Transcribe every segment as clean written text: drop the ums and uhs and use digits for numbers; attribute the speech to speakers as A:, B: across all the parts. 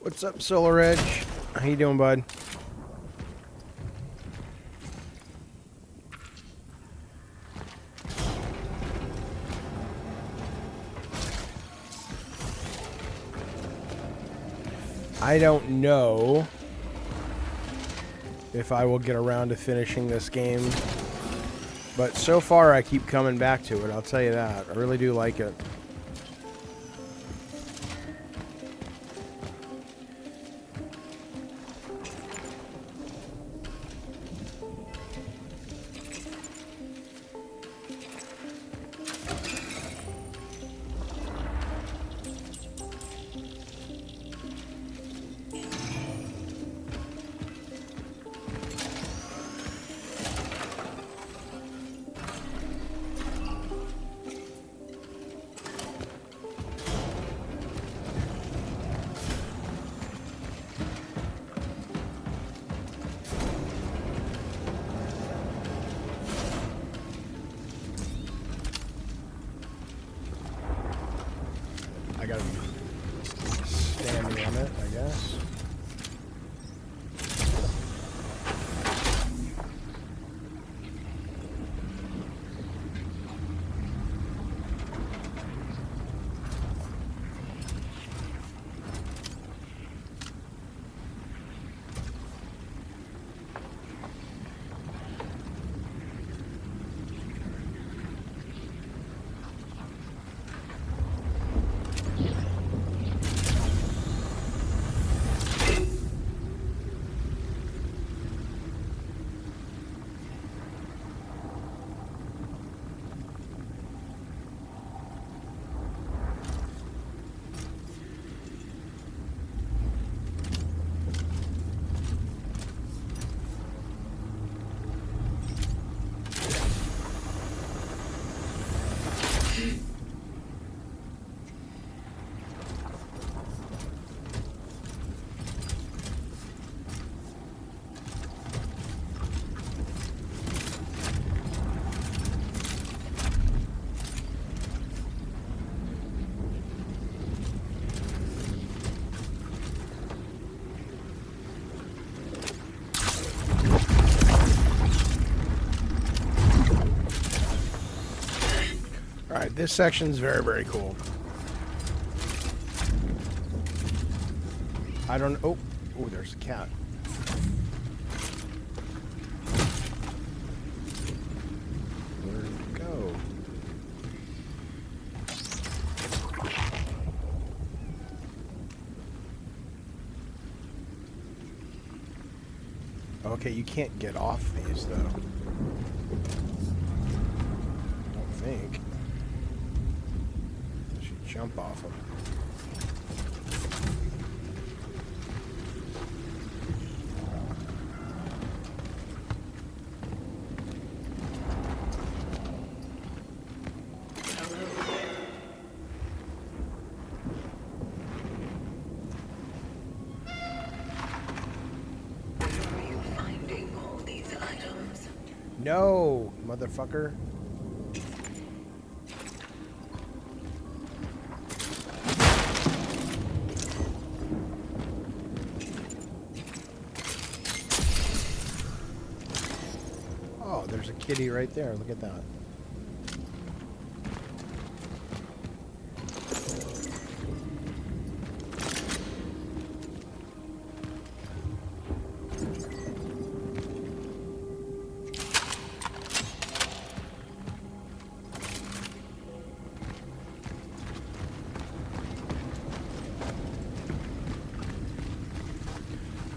A: What's up, Solar Edge? How you doing, bud? I don't know if I will get around to finishing this game, but so far I keep coming back to it, I'll tell you that. I really do like it. I gotta be standing on it, I guess. Alright, this section's very, very cool. I don't... Oh, there's a cat. Where'd it go? Okay, you can't get off these, though. I don't think. I should jump off them. No, motherfucker. Oh, there's a kitty right there. Look at that.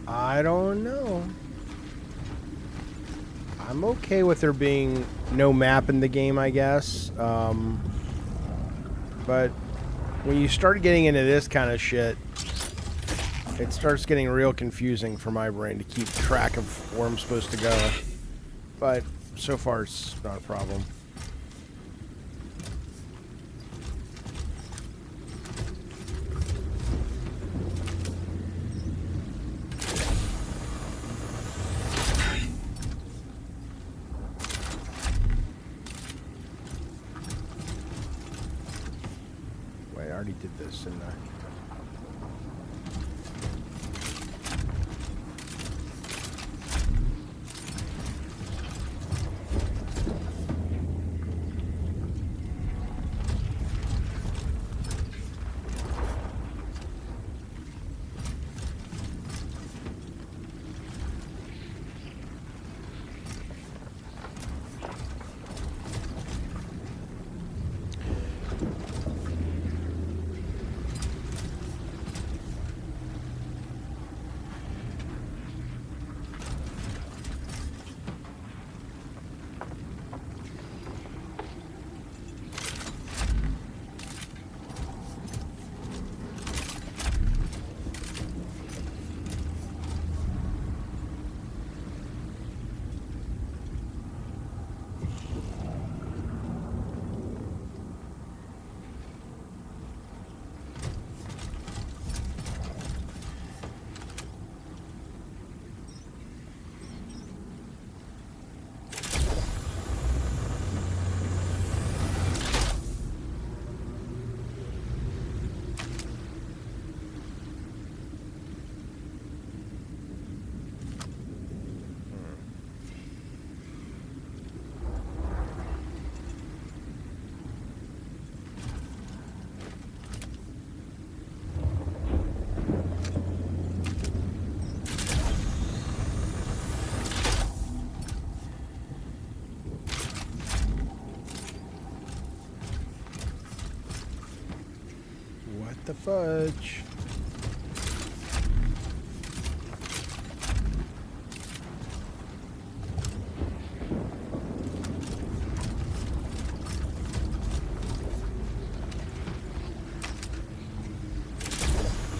A: I don't know. I'm okay with there being no map in the game, I guess. But when you start getting into this kind of shit, it starts getting real confusing for my brain to keep track of where I'm supposed to go. But so far, it's not a problem. I already did this, didn't I? the fudge.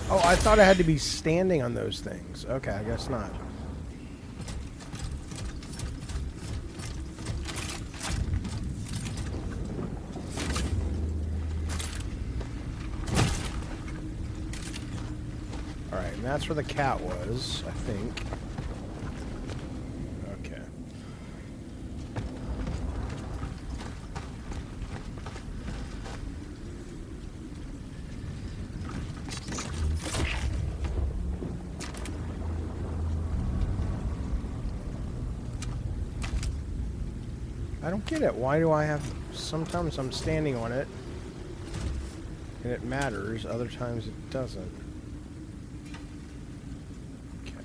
A: Oh, I thought I had to be standing on those things. Okay, I guess not. Alright, and that's where the cat was, I think. Okay. I don't get it. Why do I have... Sometimes I'm standing on it, and it matters. Other times it doesn't. Okay.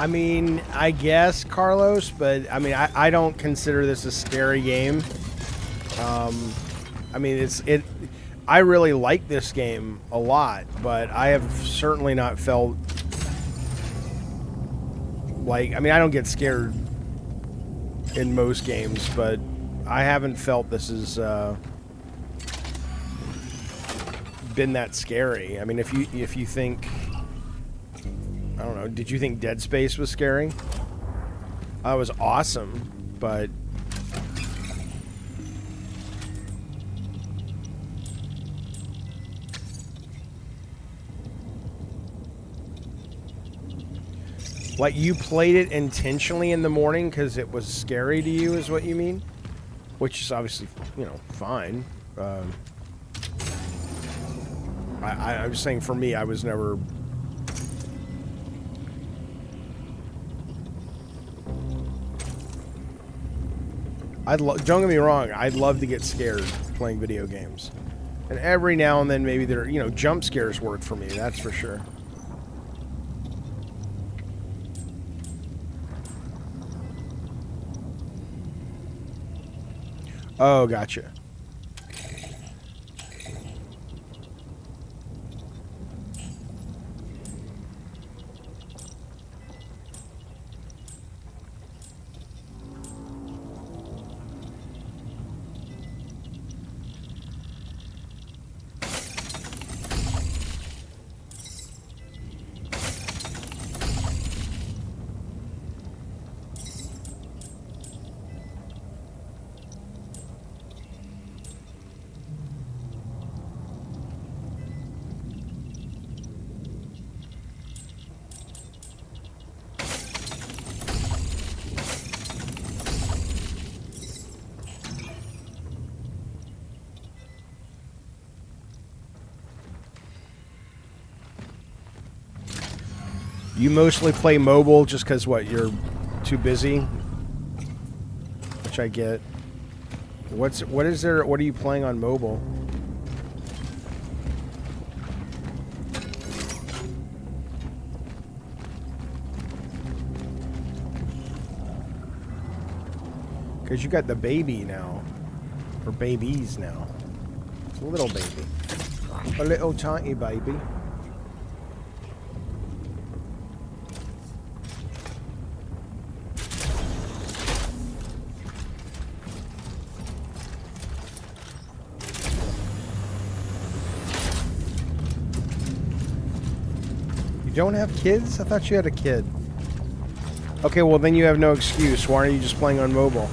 A: I mean, I guess, Carlos, but I mean, I don't consider this a scary game. I mean, I really like this game a lot, but I have certainly not felt like, I mean, I don't get scared in most games, but I haven't felt this is been that scary. I mean, if you think, I don't know, did you think Dead Space was scary? It was awesome, but like you played it intentionally in the morning because it was scary to you, is what you mean? Which is obviously, you know, fine. I was saying for me, I was never. Don't get me wrong. I'd love to get scared playing video games, and every now and then maybe there, you know, jump scares work for me. That's for sure. Oh, gotcha. You mostly play mobile just because, what, you're too busy? Which I get. What are you playing on mobile? Because you got the baby now. Or babies now. It's a little baby. A little tiny baby. Don't have kids? I thought you had a kid. Okay, well then you have no excuse. Why aren't you just playing on mobile?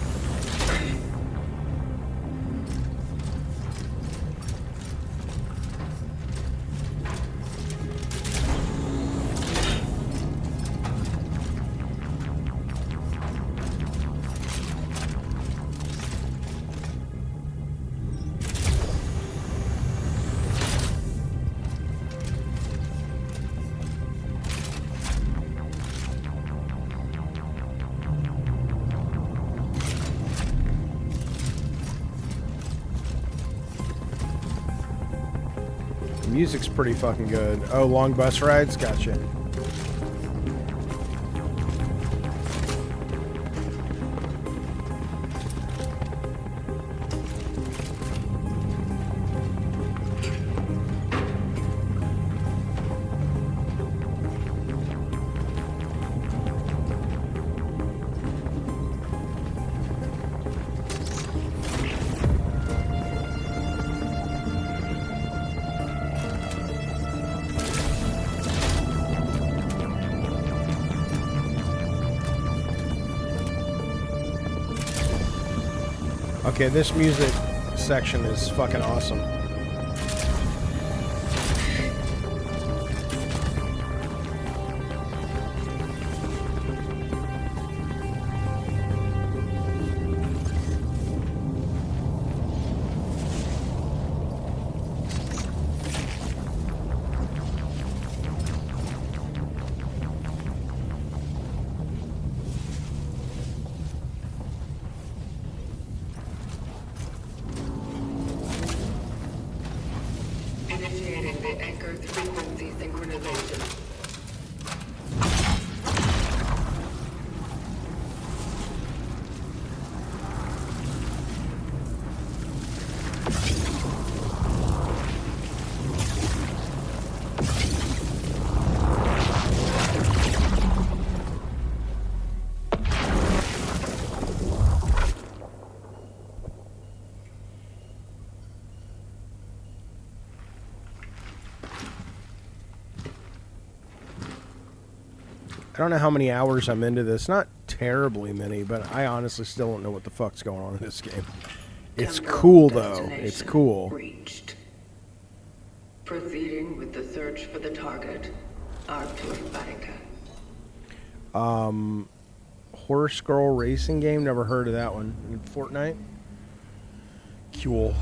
A: Music's pretty fucking good. Oh, long bus rides? Gotcha. Okay, this music section is fucking awesome. I don't know how many hours I'm into this. Not terribly many, but I honestly still don't know what the fuck's going on in this game. It's cool, though. It's cool.
B: Reached. Proceeding with the search for the target. Arthur Batica.
A: Horse Girl Racing game? Never heard of that one. In Fortnite? Cool.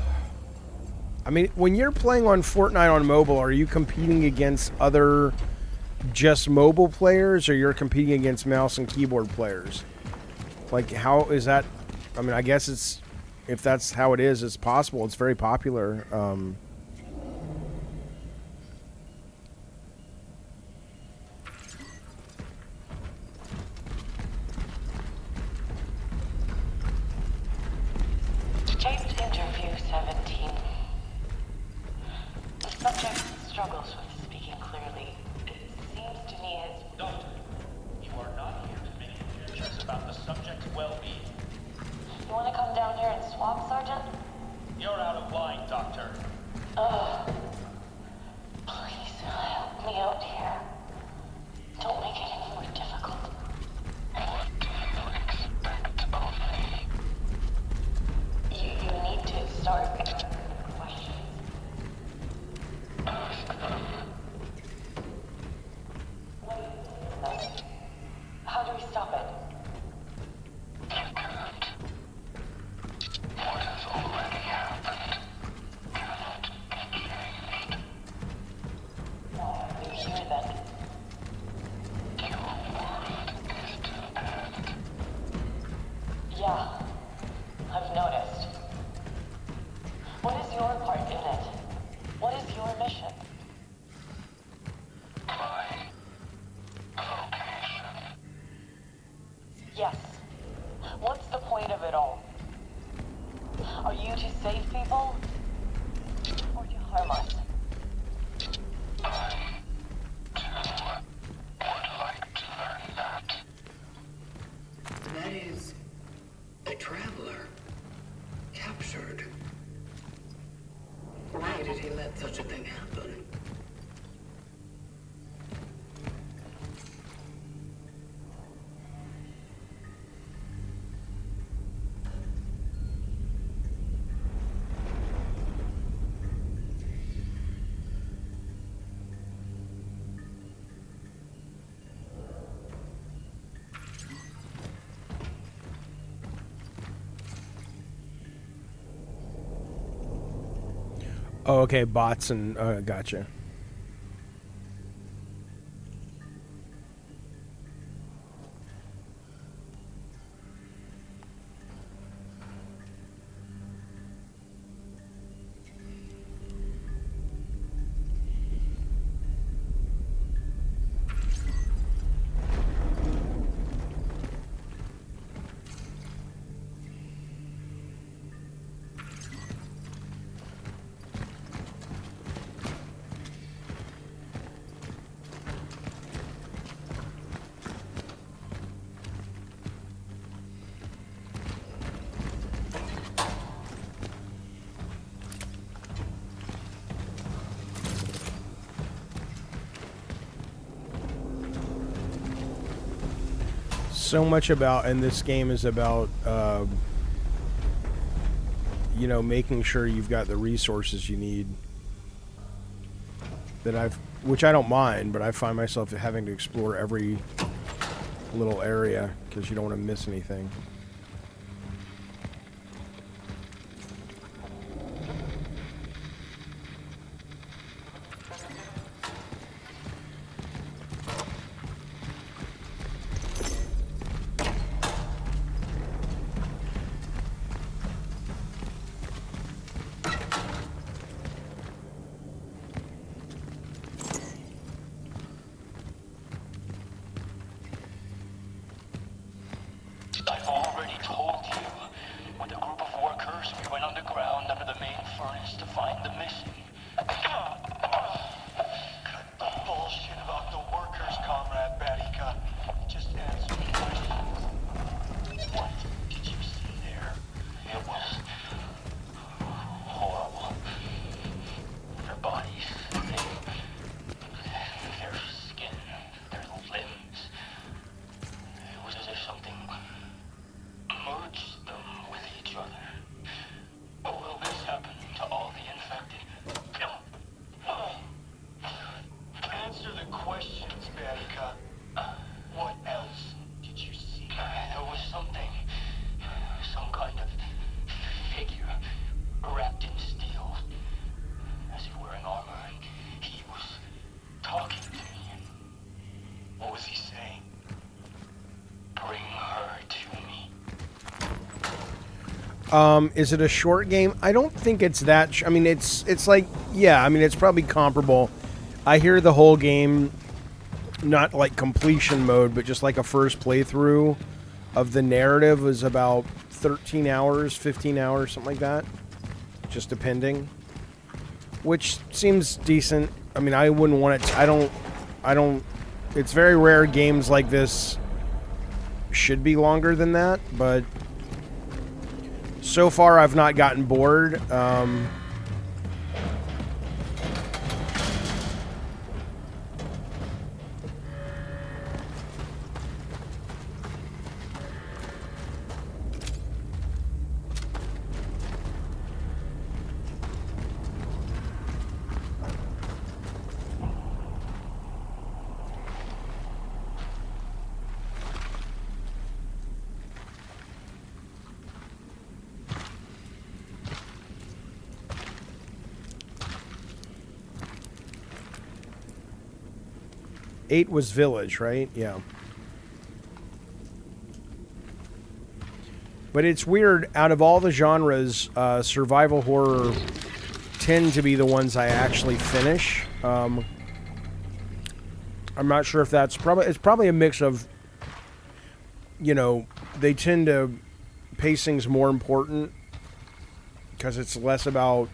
A: I mean, when you're playing on Fortnite on mobile, are you competing against other just mobile players, or you're competing against mouse and keyboard players? Like, how is that? I mean, I guess it's, if that's how it is, it's possible. It's very popular.
C: Taped interview 17. The subject struggles with speaking clearly. It seems to me his...
D: Doctor, you are not here to make conjectures about the subject's well-being.
C: You want to come down here and swap, Sergeant?
D: You're out of line, Doctor.
C: Please, help me out here. Don't make it any more difficult.
D: What do you expect of me?
C: You need to start questions.
D: Ask them.
C: What is this? How do we stop it?
D: You can't. What has already happened cannot be changed.
C: You hear that?
D: Your world is to end.
C: Yeah, I've noticed. What is your part in it? What is your mission?
D: My vocation.
C: Yes. What's the point of it all? Are you to save people? Or to harm us?
D: I, too, would like to learn that.
B: That is a traveler. Captured. Why did he let such a thing happen?
A: Oh, okay, bots and gotcha. So much about, and this game is about, you know, making sure you've got the resources you need. That which I don't mind, but I find myself having to explore every little area because you don't want to miss anything.
D: I fall.
A: Is it a short game? I don't think it's that. I mean, it's like, yeah. I mean, it's probably comparable. I hear the whole game, not like completion mode, but just like a first playthrough of the narrative was about 13 hours, 15 hours, something like that. Just depending. Which seems decent. I mean, I wouldn't want it. I don't. It's very rare games like this should be longer than that, but so far I've not gotten bored. Eight was Village, right? Yeah. But it's weird. Out of all the genres, survival horror tend to be the ones I actually finish. I'm not sure if that's it's probably a mix of, you know, they tend to pacing's more important because it's less about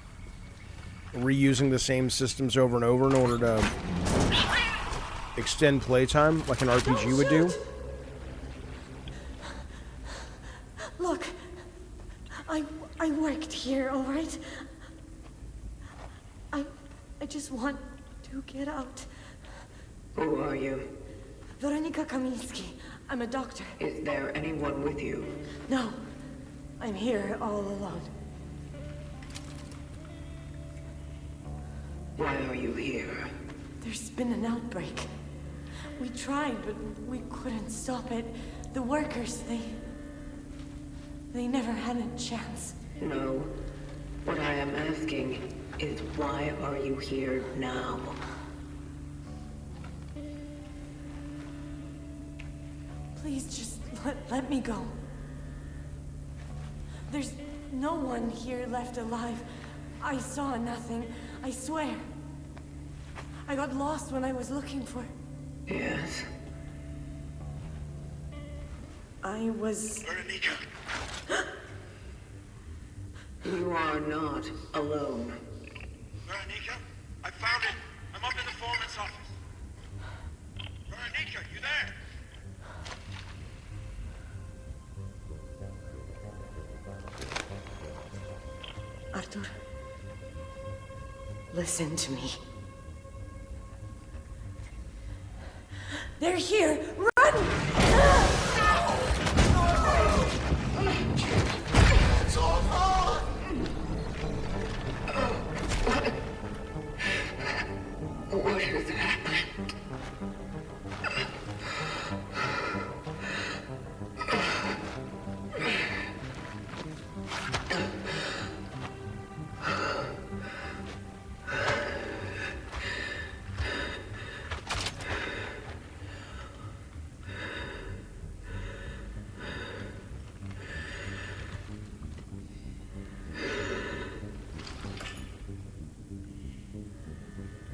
A: reusing the same systems over and over in order to extend playtime like an RPG would do.
E: Look, I worked here, all right? I just want to get out.
B: Who are you?
E: Weronika Kamiński. I'm a doctor.
B: Is there anyone with you?
E: No, I'm here all alone.
B: Why are you here?
E: There's been an outbreak. We tried, but we couldn't stop it. The workers, they never had a chance.
B: No. What I am asking is why are you here now?
E: Please just let me go. There's no one here left alive. I saw nothing, I swear. I got lost when I was looking for...
B: Yes.
E: I was...
F: Veronica!
B: You are not alone.
F: Veronica? I found it! I'm up in the foreman's office. Veronica, you there?
E: Arthur, listen to me. They're here! Run!
F: It's over!
B: What has happened?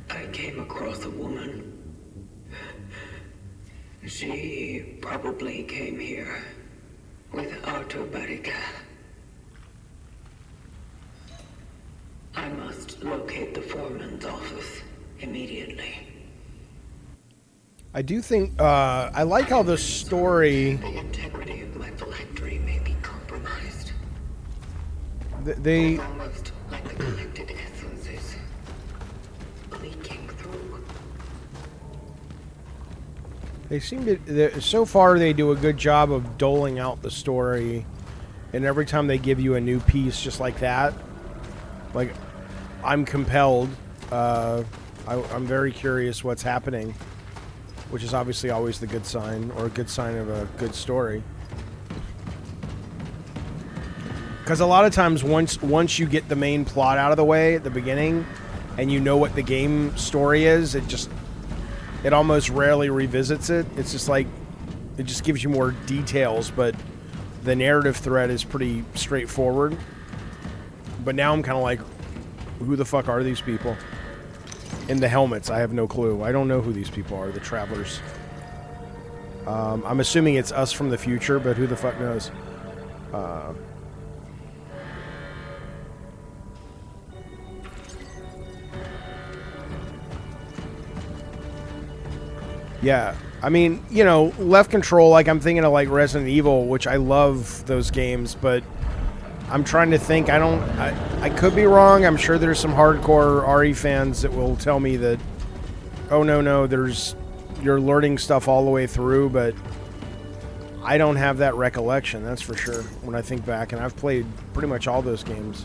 B: I came across a woman. She probably came here with Arthur Barrica. I must locate the foreman's office immediately.
A: I do think, I like how the story...
B: The integrity of my phylactery may be compromised.
A: They...
B: Almost like the collected essences leaking through.
A: They seem to... So far, they do a good job of doling out the story. And every time they give you a new piece just like that, like, I'm compelled. I'm very curious what's happening. Which is obviously always the good sign, or a good sign of a good story. Because a lot of times, once you get the main plot out of the way at the beginning, and you know what the game story is, it almost rarely revisits it. It's just like, it just gives you more details, but the narrative thread is pretty straightforward. But now I'm kind of like, who the fuck are these people? In the helmets, I have no clue. I don't know who these people are, the travelers. I'm assuming it's us from the future, but who the fuck knows? Yeah, I mean, you know, left control, like I'm thinking of like Resident Evil, which I love those games, but I'm trying to think. I could be wrong. I'm sure there's some hardcore RE fans that will tell me that, oh no, you're learning stuff all the way through, but I don't have that recollection, that's for sure, when I think back, and I've played pretty much all those games.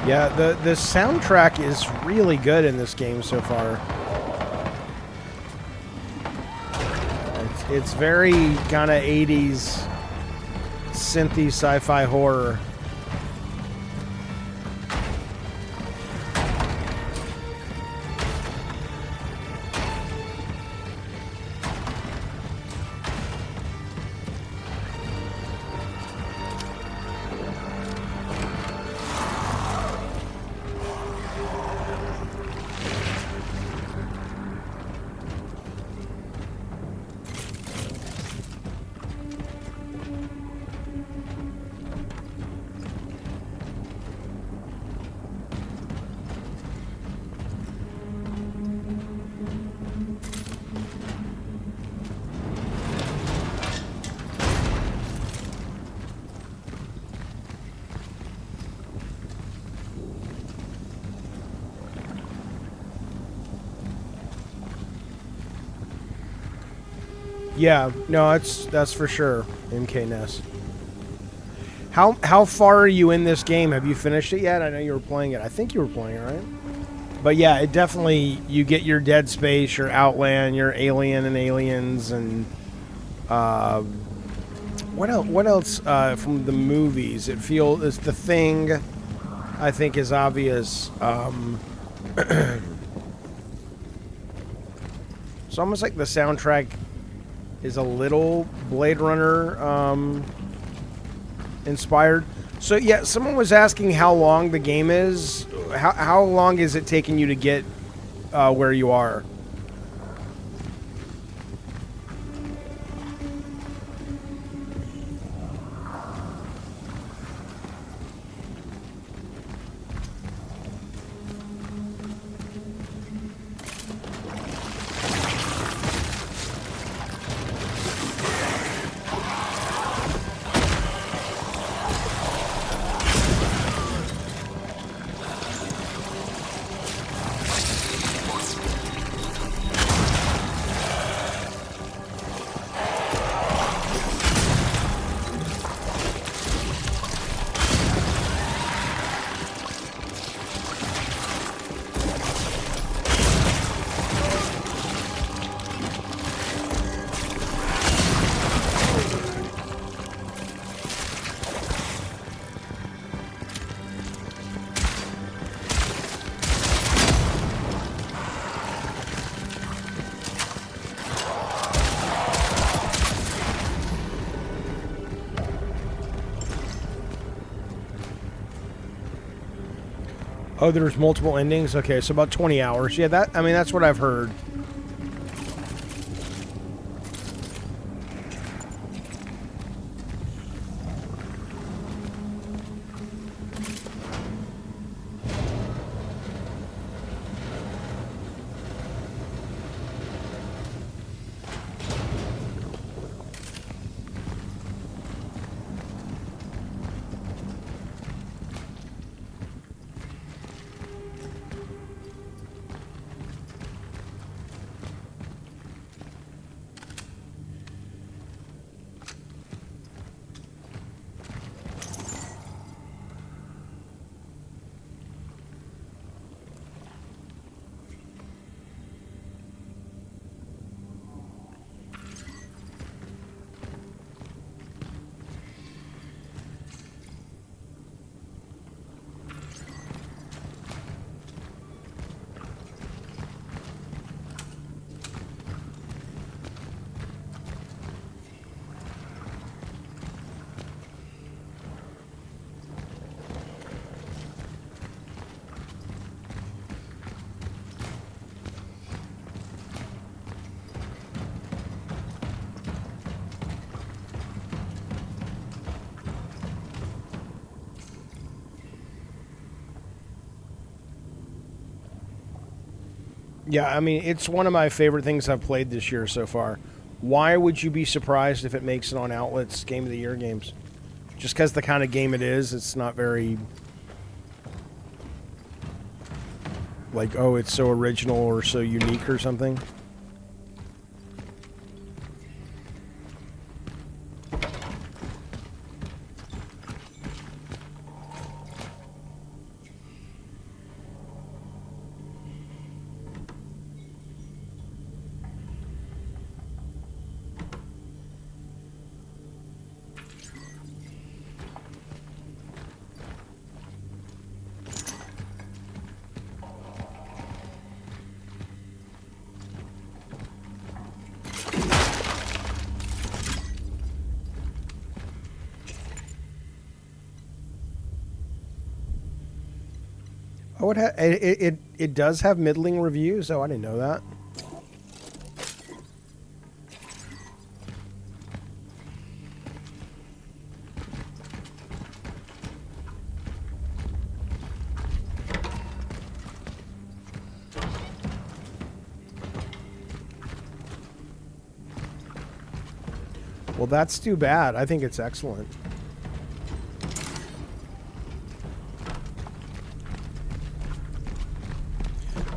A: Yeah, the soundtrack is really good in this game so far. It's very kind of 80s synthy sci-fi horror. Yeah, no, that's for sure. MK Ness. How far are you in this game? Have you finished it yet? I know you were playing it. I think you were playing it, right? But yeah, it definitely, you get your Dead Space, your Outland, your Alien and Aliens, and what else from the movies? It's The Thing, I think, is obvious. It's almost like the soundtrack is a little Blade Runner inspired. So yeah, someone was asking how long the game is. How long is it taking you to get where you are? Oh, there's multiple endings? Okay, so about 20 hours. Yeah, that's what I've heard. Yeah, I mean, it's one of my favorite things I've played this year so far. Why would you be surprised if it makes it on Outlet's Game of the Year games? Just because the kind of game it is, it's not very... like, oh, it's so original or so unique or something. Oh, it does have middling reviews. Oh, I didn't know that. Well, that's too bad. I think it's excellent.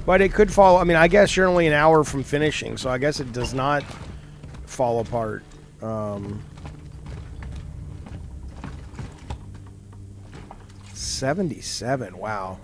A: But it could fall. I mean, I guess you're only an hour from finishing, so I guess it does not fall apart. 77. Wow.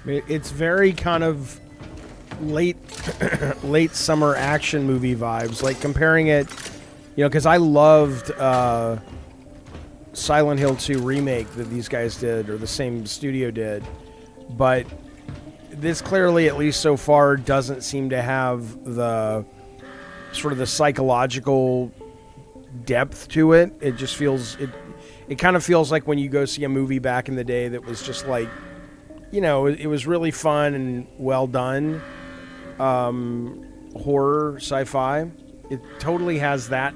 A: It's very kind of late summer action movie vibes. Like comparing it, because I loved Silent Hill 2 remake that these guys did, or the same studio did. But this clearly, at least so far, doesn't seem to have the sort of the psychological depth to it. It just feels, it kind of feels like when you go see a movie back in the day that was just like, it was really fun and well done. Horror, sci-fi. It totally has that.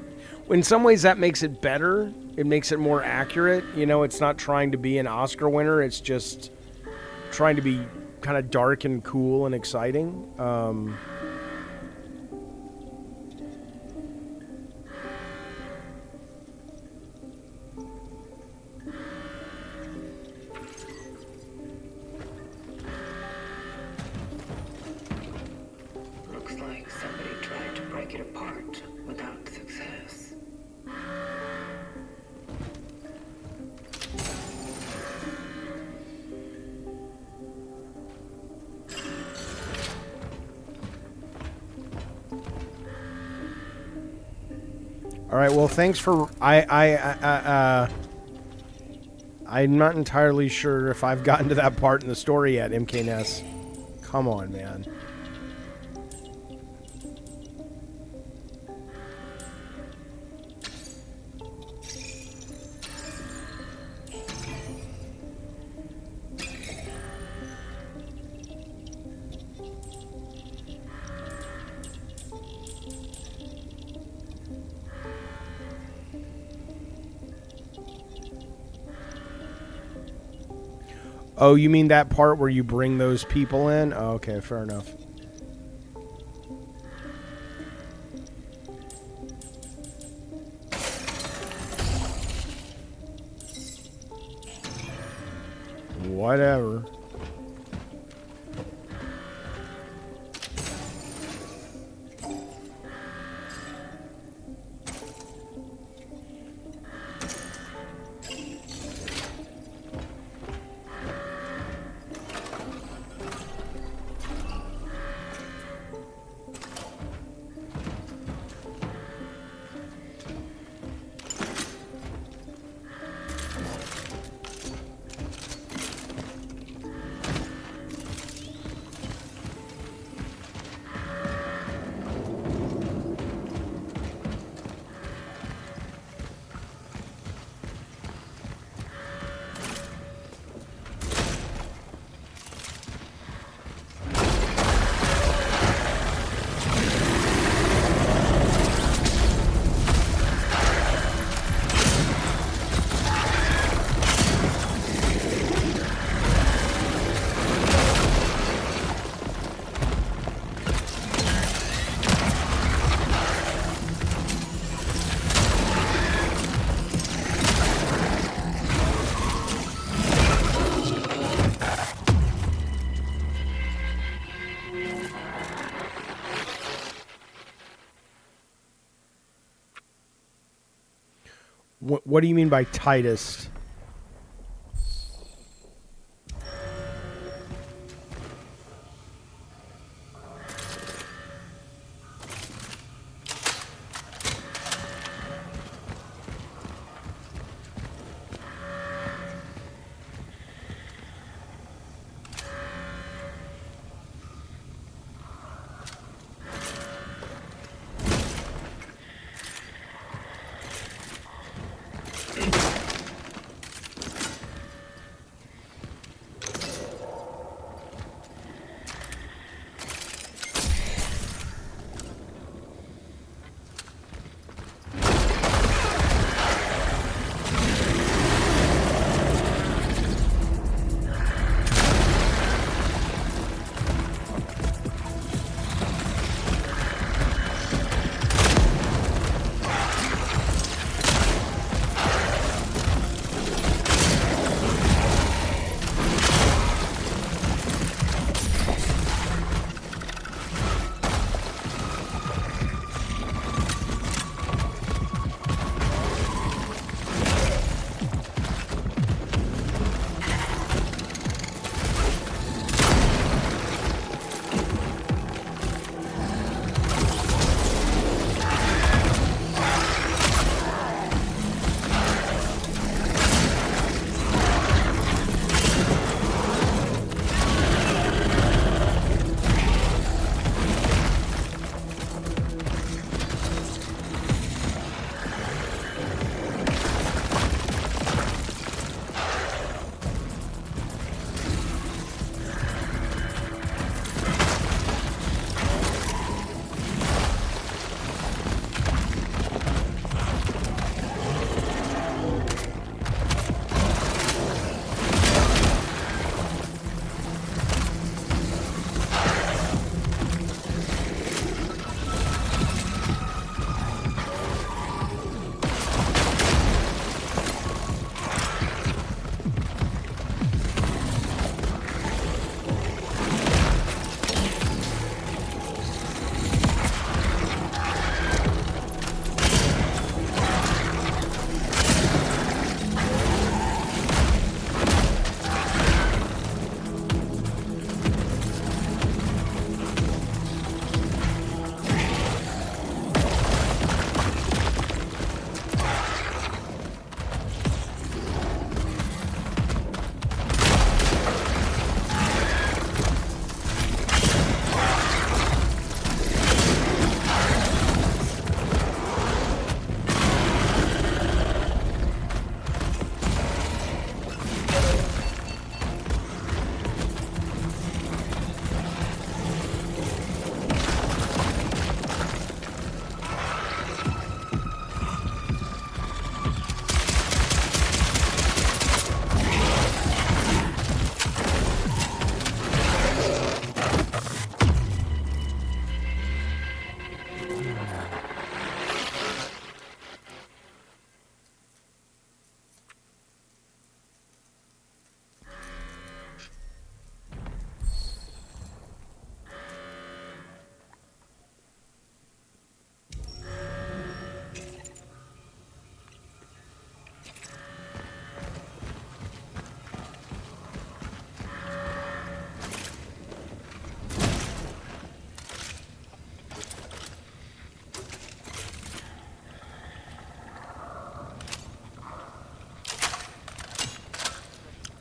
A: In some ways, that makes it better. It makes it more accurate. It's not trying to be an Oscar winner. It's just trying to be kind of dark and cool and exciting.
B: Looks like somebody tried to break it apart without success.
A: All right. Well, thanks for I'm not entirely sure if I've gotten to that part in the story yet, MKNess. Come on, man. Oh, you mean that part where you bring those people in? Oh, okay, fair enough. whatever. What do you mean by tightest?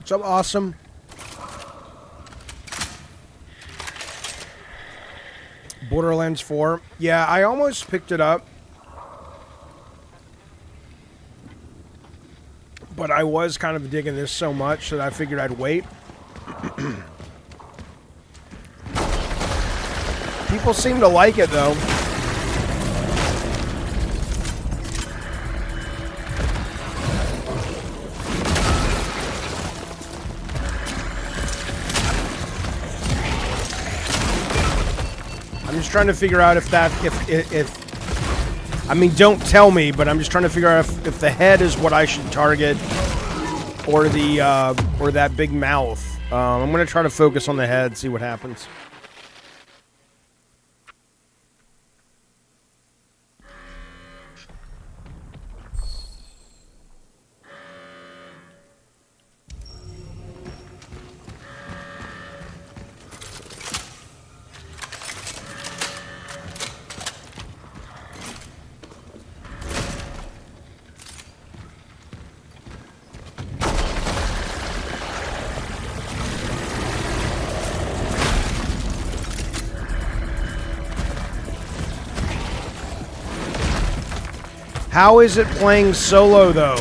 A: What's up, awesome? Borderlands 4. Yeah, I almost picked it up. But I was kind of digging this so much that I figured I'd wait. People seem to like it, though. I'm just trying to figure out if I mean, don't tell me, but I'm just trying to figure out if the head is what I should target, or the or that big mouth. I'm gonna try to focus on the head, see what happens. How is it playing solo, though?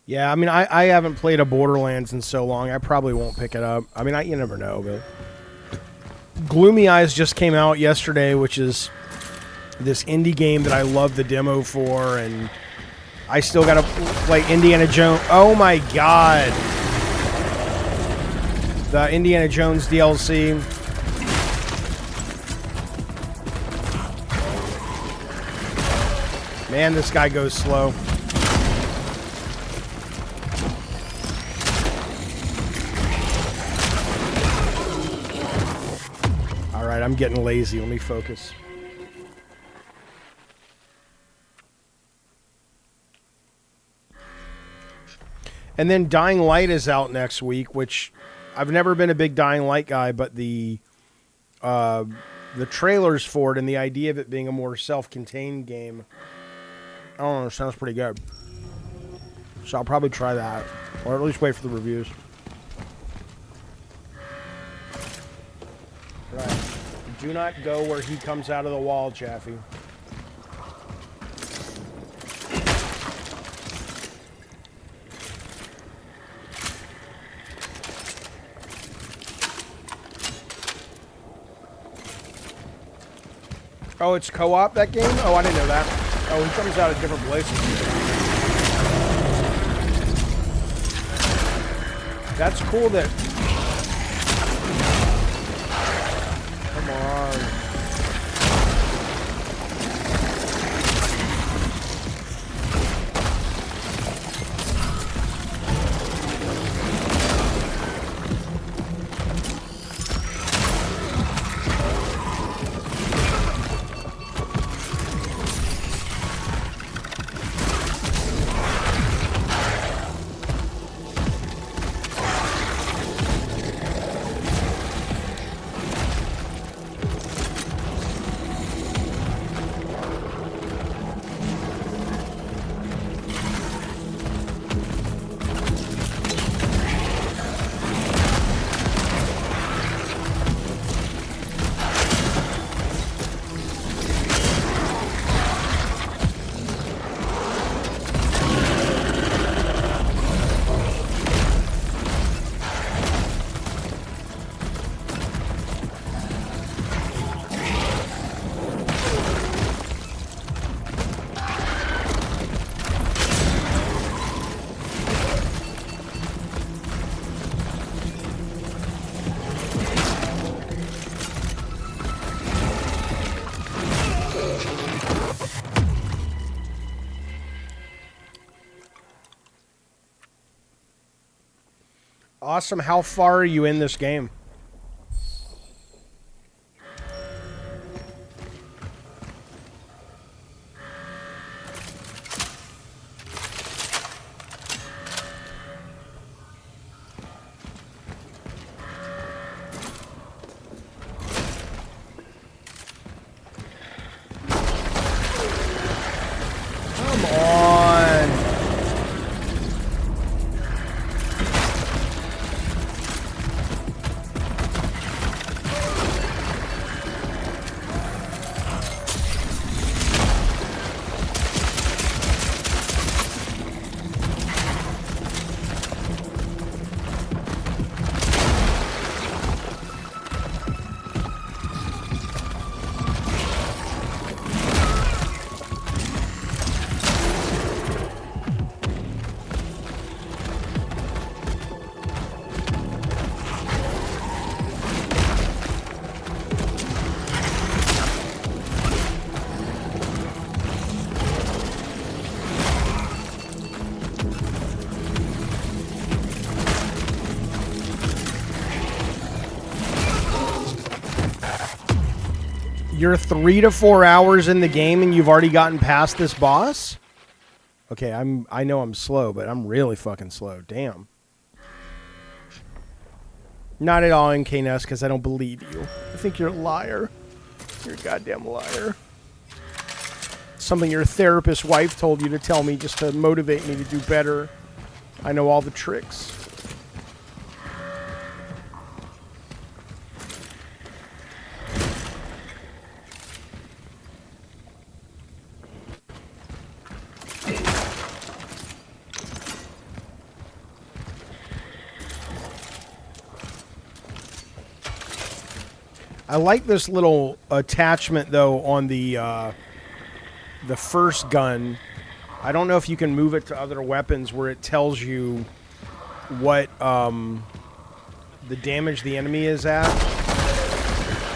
A: Yeah, I mean, I haven't played a Borderlands in so long. I probably won't pick it up. I mean, you never know, but... Gloomy Eyes just came out yesterday, which is this indie game that I love the demo for, and I still gotta play Indiana Jones. Oh my god! The Indiana Jones DLC. Man, this guy goes slow. Alright, I'm getting lazy. Let me focus. And then Dying Light is out next week, which I've never been a big Dying Light guy, but the trailers for it and the idea of it being a more self-contained game, I don't know, sounds pretty good. So I'll probably try that, or at least wait for the reviews. Right. Do not go where he comes out of the wall, Jaffe. Oh, it's co-op, that game? Oh, I didn't know that. Oh, he comes out of different places. That's cool that... Come on. Awesome. How far are you in this game? Come on. You're 3 to 4 hours in the game and you've already gotten past this boss? Okay, I know I'm slow, but I'm really fucking slow. Damn. Not at all, NKNS, because I don't believe you. I think you're a liar. You're a goddamn liar. Something your therapist wife told you to tell me just to motivate me to do better. I know all the tricks. I like this little attachment though on the first gun. I don't know if you can move it to other weapons where it tells you what the damage the enemy is at.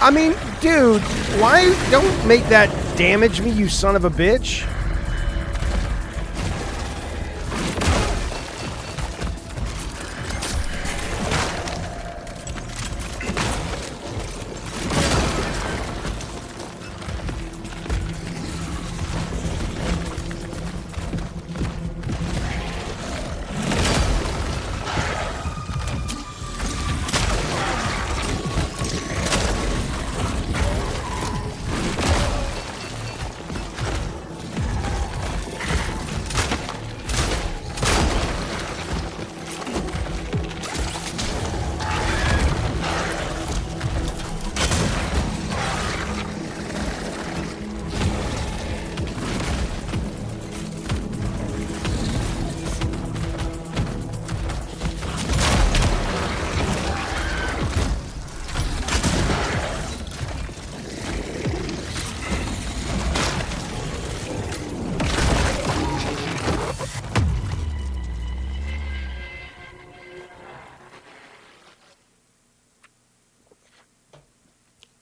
A: I mean, dude, why don't make that damage me, you son of a bitch?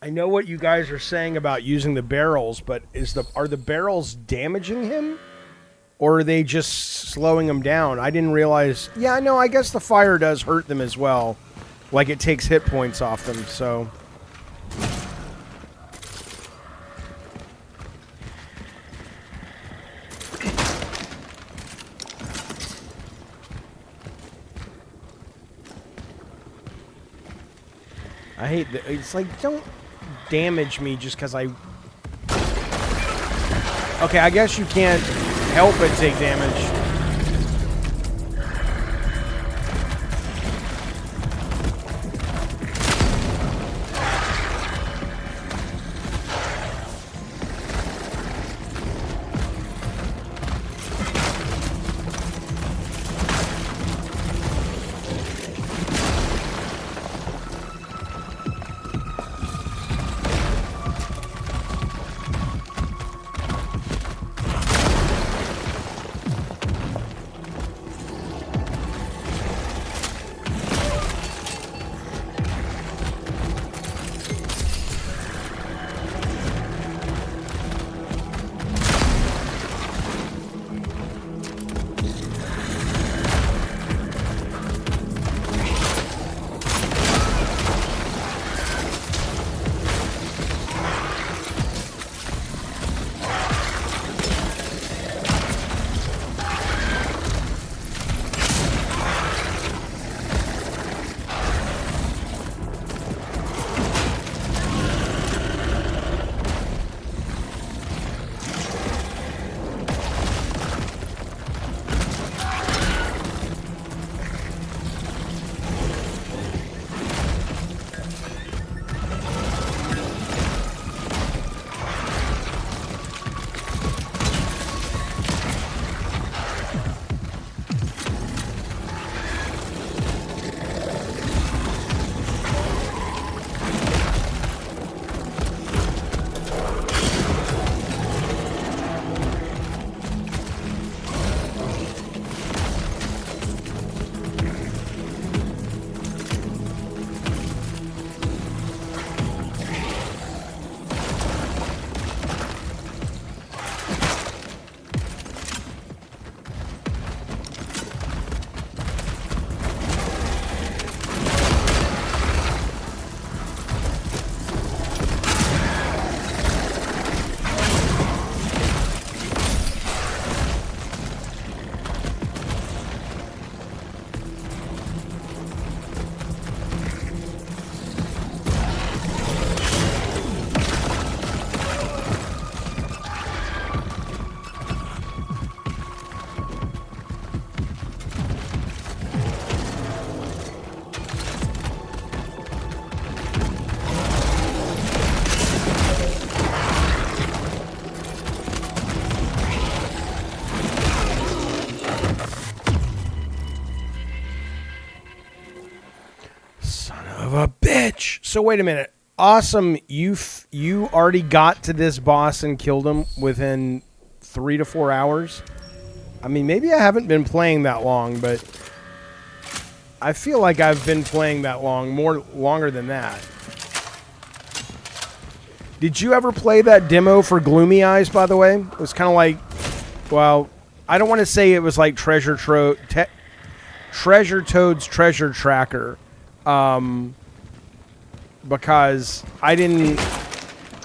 A: I know what you guys are saying about using the barrels, but are the barrels damaging him? Or are they just slowing him down? I didn't realize... Yeah, no, I guess the fire does hurt them as well. Like it takes hit points off them, so... I hate that. It's like, don't damage me just because I... Okay, I guess you can't help but take damage. bitch. So wait a minute. Awesome, you already got to this boss and killed him within 3 to 4 hours? I mean, maybe I haven't been playing that long, but I feel like I've been playing that longer than that. Did you ever play that demo for Gloomy Eyes, by the way? It was kind of like, well, I don't want to say it was like Treasure Toad's Treasure Tracker. Because I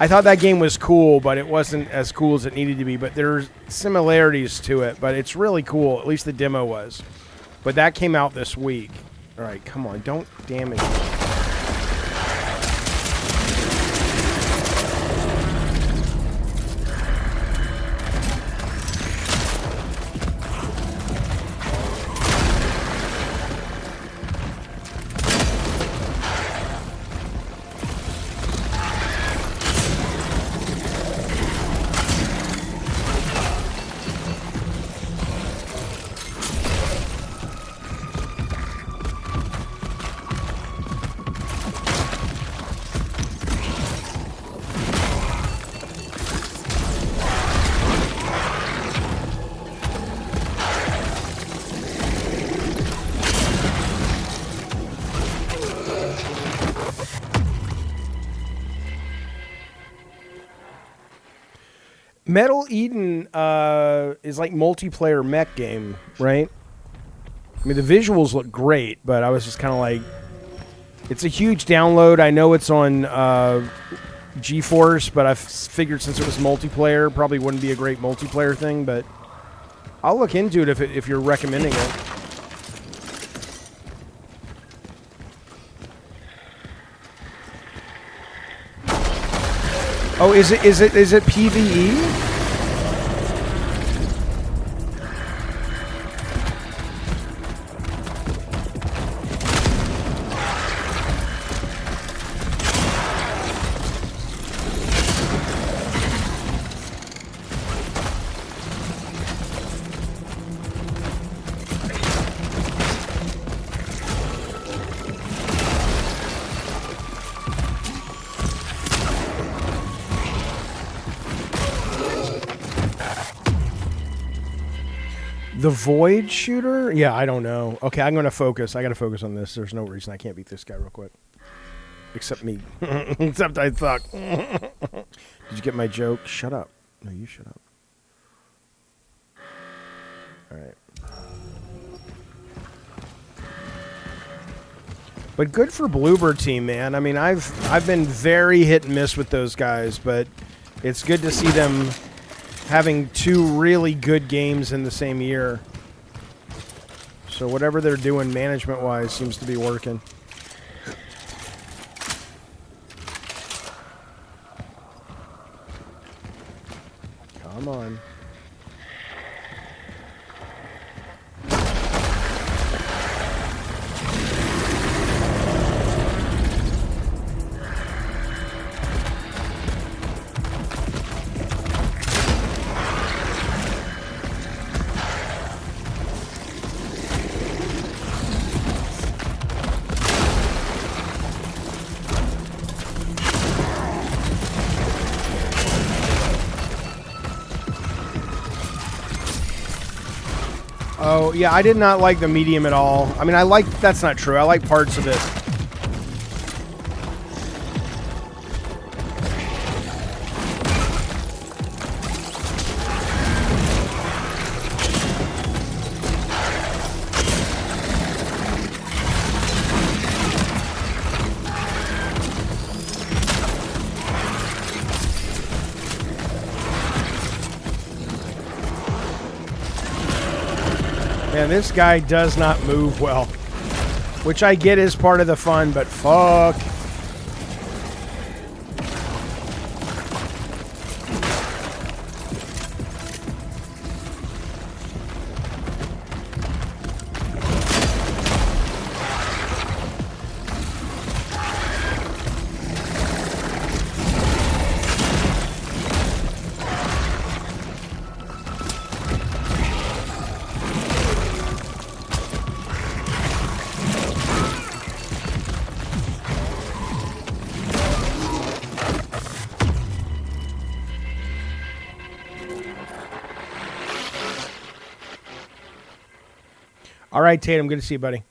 A: thought that game was cool, but it wasn't as cool as it needed to be. But there's similarities to it, but it's really cool. At least the demo was. But that came out this week. All right, come on. Don't damage me. Metal Eden is like multiplayer mech game, right? I mean, the visuals look great, but I was just kind of like, it's a huge download. I know it's on GeForce, but I figured since it was multiplayer, probably wouldn't be a great multiplayer thing, but I'll look into it if you're recommending it. Oh, is it PvE? The Void Shooter? Yeah, I don't know. Okay, I'm going to focus. I got to focus on this. There's no reason I can't beat this guy real quick. Except me. Except I suck. Did you get my joke? Shut up. No, you shut up. All right. But good for Bluebird Team, man. I mean, I've been very hit and miss with those guys, but it's good to see them having 2 really good games in the same year. So whatever they're doing management-wise seems to be working. Come on. Oh, yeah, I did not like the medium at all. I mean, that's not true. I like parts of it. Man, this guy does not move well. Which I get is part of the fun, but fuck. All right, Tatum. Good to see you, buddy.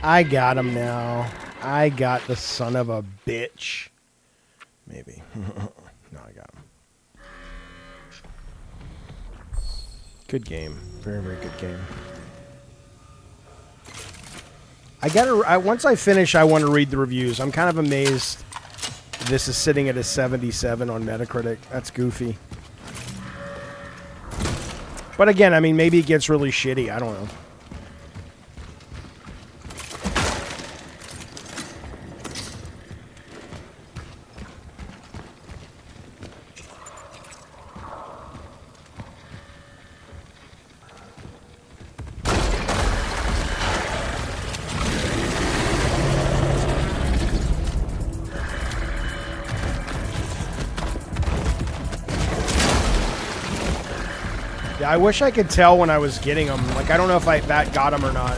A: I got him now. I got the son of a bitch. Maybe. No, I got him. Good game. Very, very good game. Once I finish, I want to read the reviews. I'm kind of amazed this is sitting at a 77 on Metacritic. That's goofy. But again, I mean, maybe it gets really shitty. I don't know. Yeah, I wish I could tell when I was getting them. Like, I don't know if that got them or not.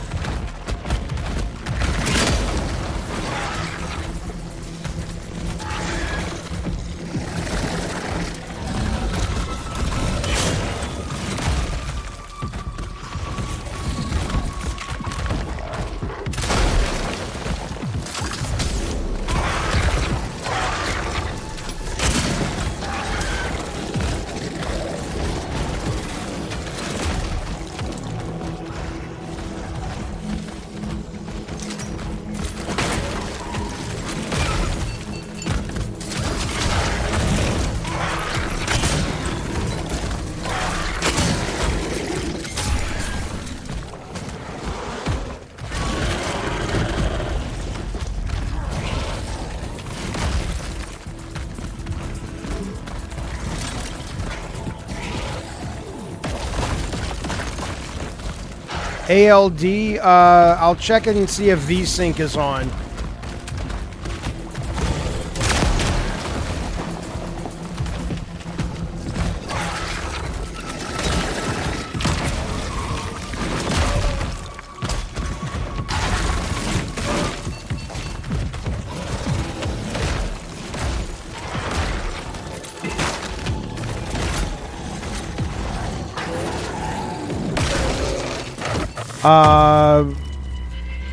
A: ALD, I'll check and see if VSync is on.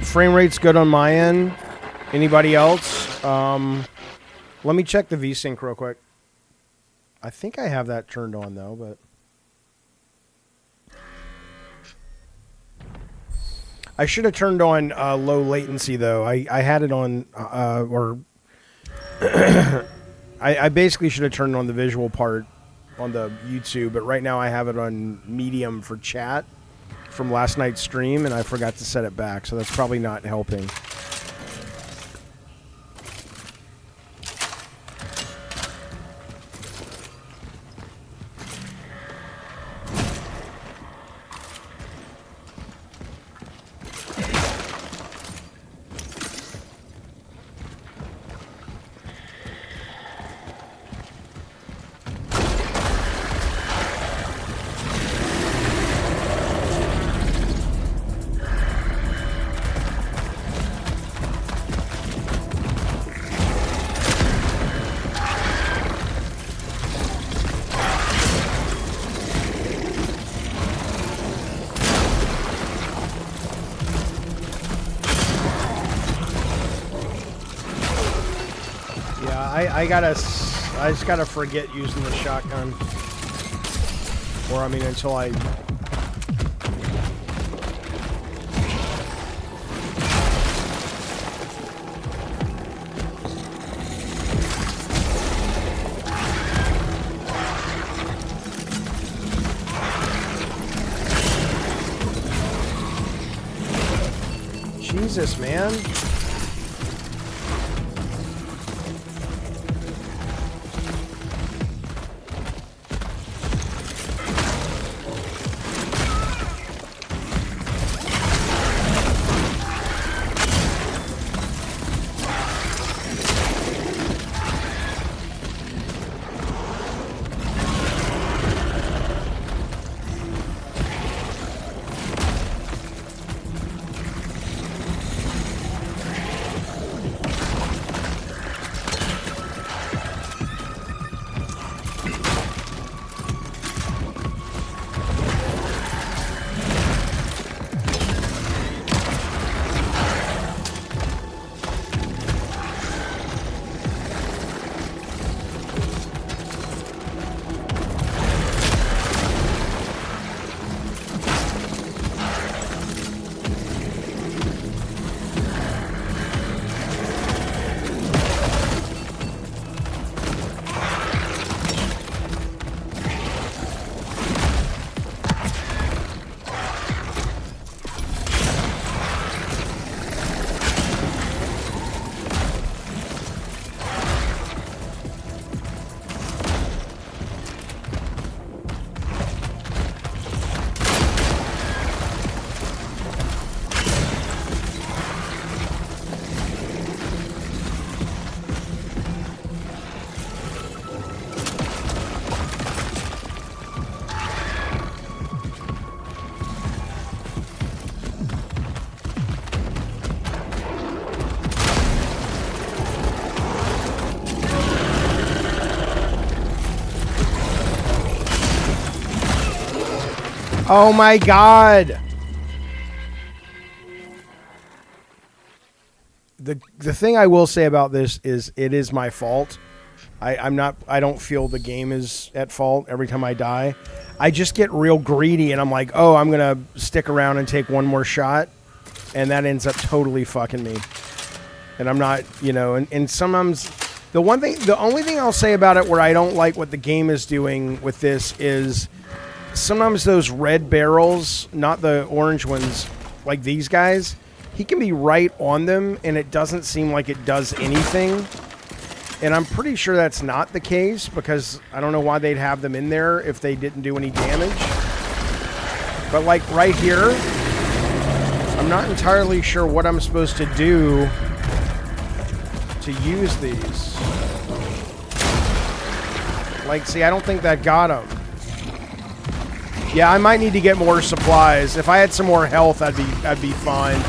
A: Frame rate's good on my end. Anybody else? Let me check the VSync real quick. I think I have that turned on though, but I should have turned on low latency though. I had it on, or I basically should have turned on the visual part on the YouTube, but right now I have it on medium for chat from last night's stream, and I forgot to set it back, so that's probably not helping. I just gotta forget using the shotgun. Or I mean until I... Jesus, man. Oh my God. The thing I will say about this is it is my fault. I don't feel the game is at fault every time I die. I just get real greedy and I'm like, oh, I'm gonna stick around and take one more shot, and that ends up totally fucking me. And I'm not, you know, and sometimes the only thing I'll say about it where I don't like what the game is doing with this is sometimes those red barrels, not the orange ones, like these guys, he can be right on them and it doesn't seem like it does anything. And I'm pretty sure that's not the case because I don't know why they'd have them in there if they didn't do any damage. But like right here, I'm not entirely sure what I'm supposed to do to use these. Like, see, I don't think that got him. Yeah, I might need to get more supplies. If I had some more health, I'd be fine.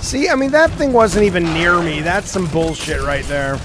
A: See, I mean, that thing wasn't even near me. That's some bullshit right there.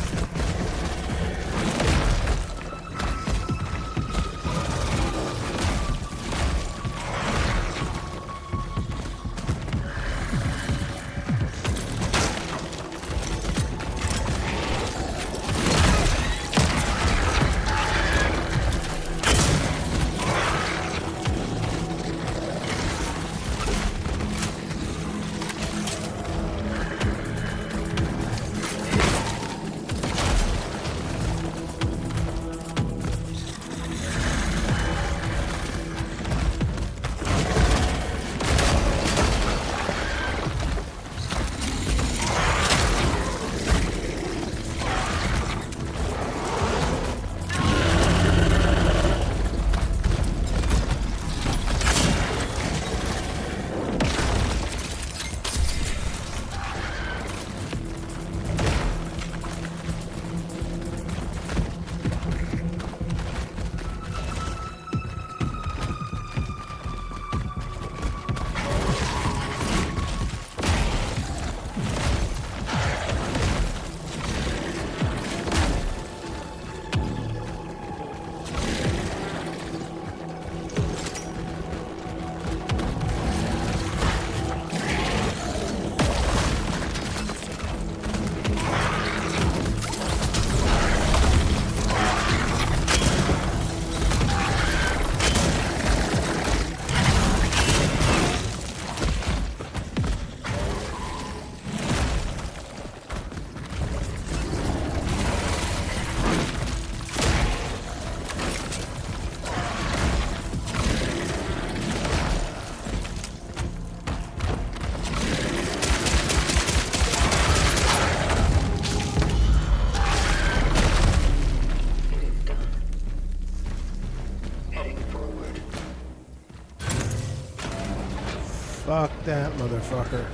A: Fuck that motherfucker.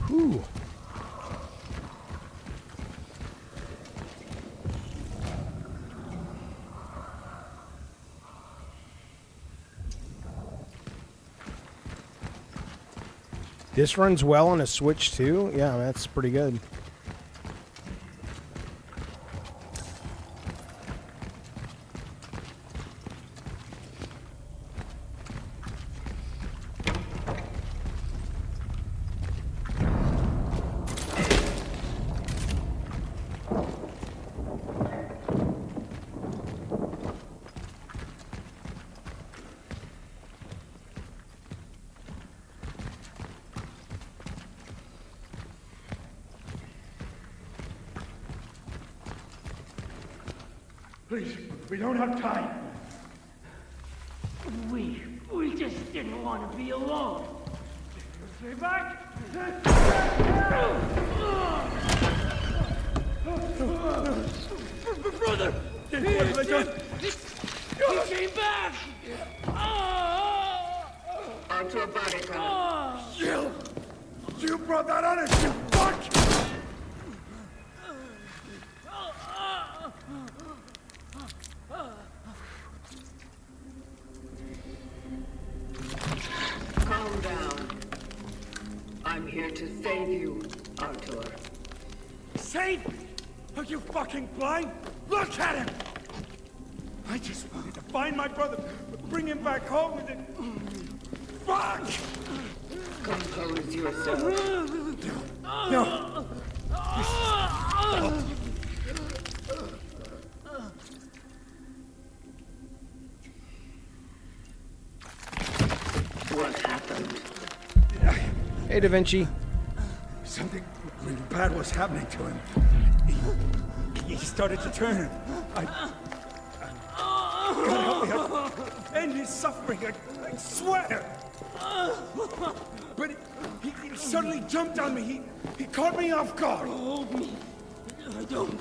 A: Whew. This runs well on a Switch too? Yeah, that's pretty good.
F: Please, we don't have time.
G: We just didn't want to be alone.
F: Stay back!
G: Brother! He came back!
B: Onto a body drop.
F: You brought that on us, you fuck!
B: to save you, Artur.
G: Save me? Are you fucking blind? Look at him! I just wanted to find my brother, bring him back home and then... Fuck!
B: Compose yourself.
G: No.
B: What happened?
A: Hey, Da Vinci.
G: Something really bad was happening to him. He started to turn. God help me, I end his suffering, I swear! But he suddenly jumped on me, he caught me off guard.
H: Hold me. I don't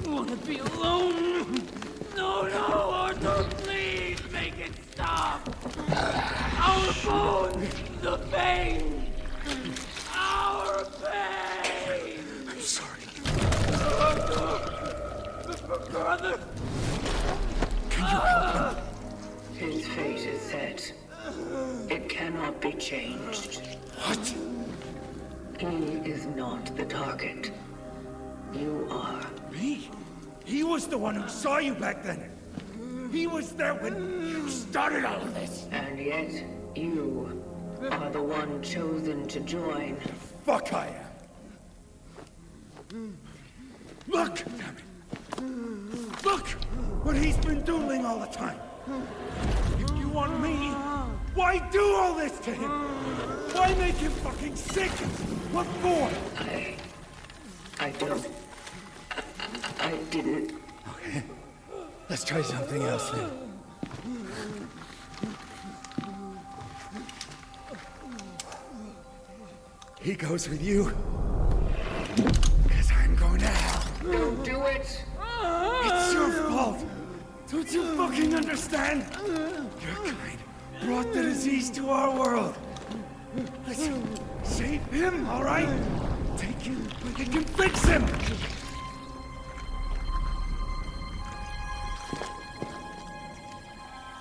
H: want to be alone. No, Arthur, please make it stop. Our bones, the pain. Our pain.
G: I'm sorry.
H: Brother.
G: Can you help him?
B: His fate is set. It cannot be changed.
G: What?
B: He is not the target. You are.
G: Me? He was the one who saw you back then. He was there when you started all of this.
B: And yet, you are the one chosen to join.
G: Fuck I am. Look! Damn it. Look! What he's been doing all the time. If you want me, why do all this to him? Why make him fucking sick? What for?
B: I don't. I didn't.
G: Okay. Let's try something else then. He goes with you. Because I'm going to hell.
B: Don't do it!
G: It's your fault. Don't you fucking understand? Your kind brought the disease to our world. Listen, save him, all right? Take him, but you can fix him.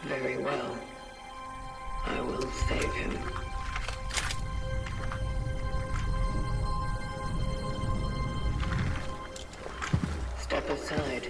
B: Very well. I will save him. Step aside.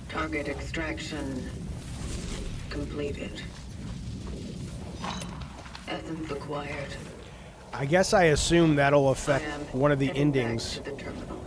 B: Target extraction completed. Essence acquired.
A: I guess I assume that'll
B: I
A: affect
B: am
A: one of the
B: heading back
A: endings.
B: to the terminal.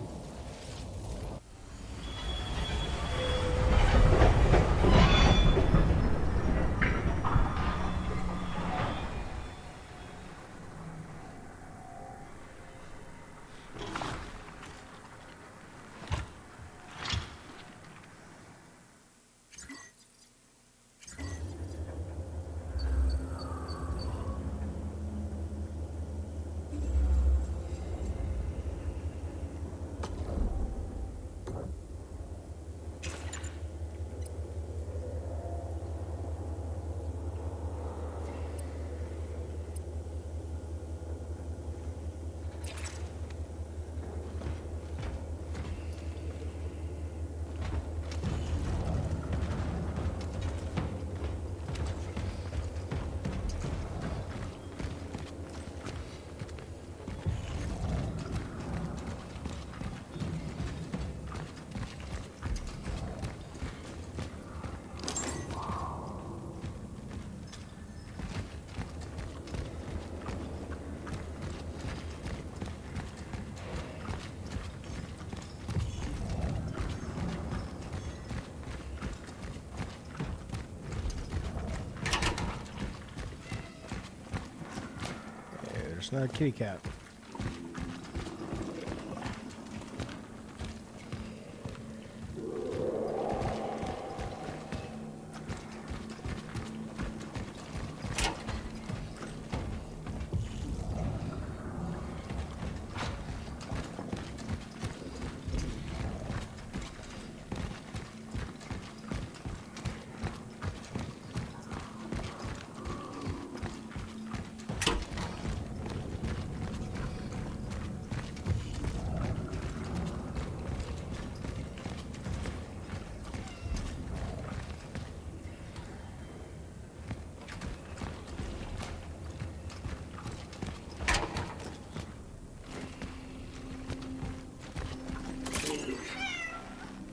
A: Just another kitty cat.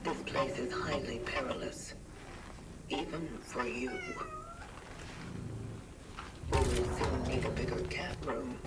B: This place is highly perilous. Even for you. We will soon need a bigger cat room.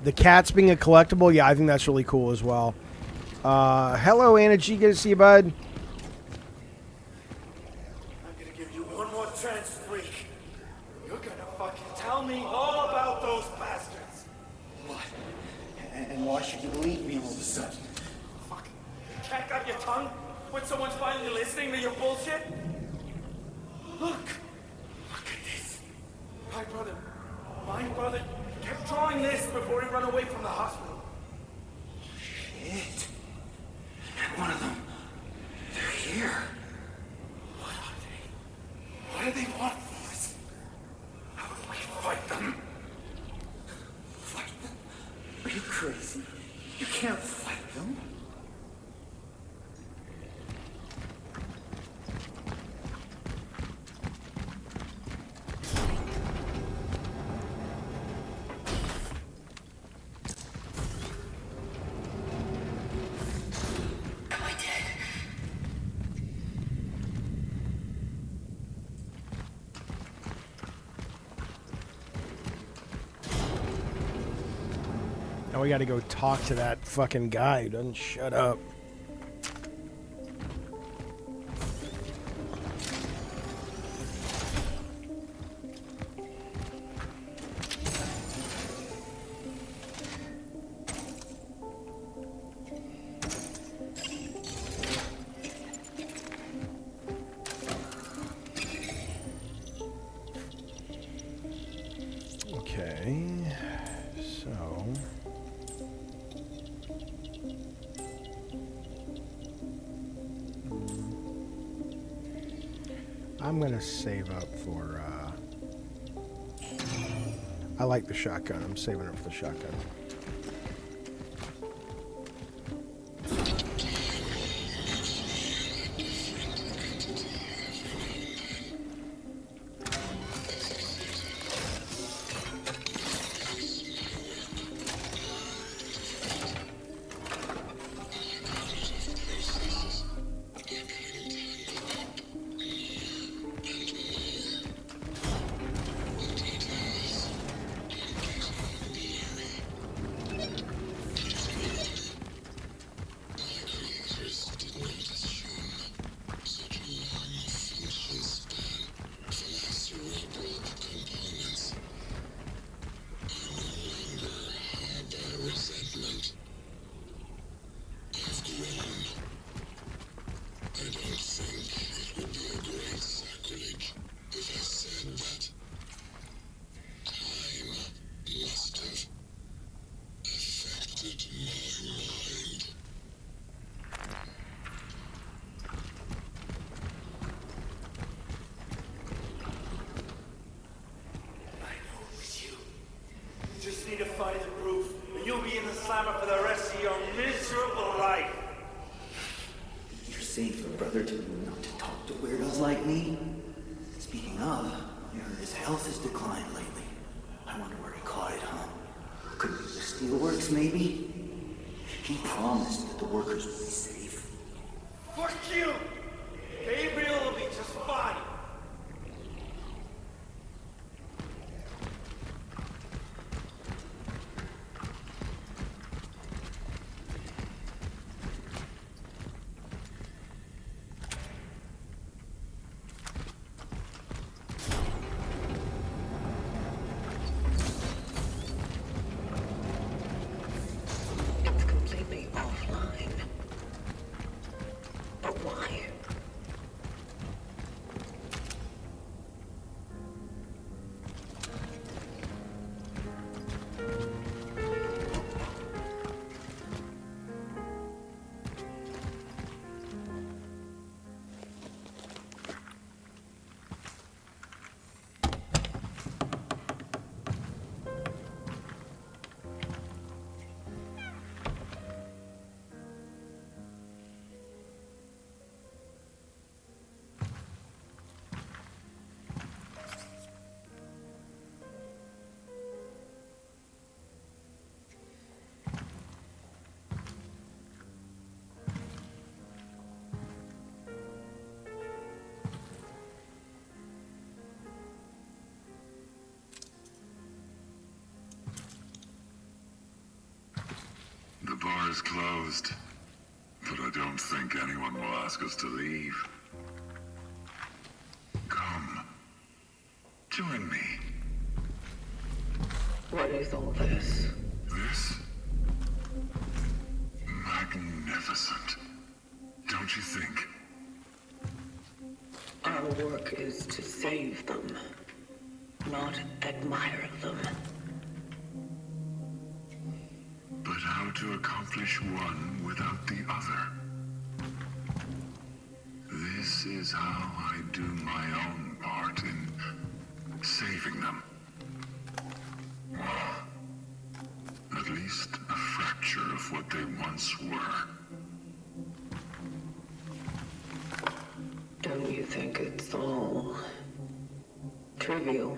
A: The cats being a collectible, yeah, I think that's really cool as well. Hello, Anna G. Good to see you, bud.
G: I'm gonna give you one more chance, freak. You're gonna fucking tell me all about those bastards.
I: What? And why should you believe me all of a sudden?
G: Fuck. You can't got your tongue when someone's finally listening to your bullshit? Look at this. My brother kept drawing this before he ran away from the hospital.
I: Shit. And one of them, they're here.
G: What are they? What do they want from us? How do we fight them?
I: Fight them? Are you crazy? You can't fight them.
A: Now we gotta go talk to that fucking guy who doesn't shut up. Okay, so... I'm gonna save up for, I like the shotgun. I'm saving up for the shotgun.
F: just need to find the proof, and you'll be in the slammer for the rest of your miserable life.
I: You're safe, brother, to not to talk to weirdos like me. Speaking of, I heard his health has declined lately. I wonder where he caught it, huh? Could it be the steelworks, maybe? He promised that the workers would be safe.
F: Fuck you! Gabriel will be just fine.
B: It's completely offline. But why?
J: The bar is closed, but I don't think anyone will ask us to leave. Come. Join me.
B: What is all this?
J: This? Magnificent. Don't you think?
B: Our work is to save them, not admire them.
J: But how to accomplish one without the other? This is how I do my own part in saving them. At least a fracture of what they once were.
B: Don't you think it's all trivial?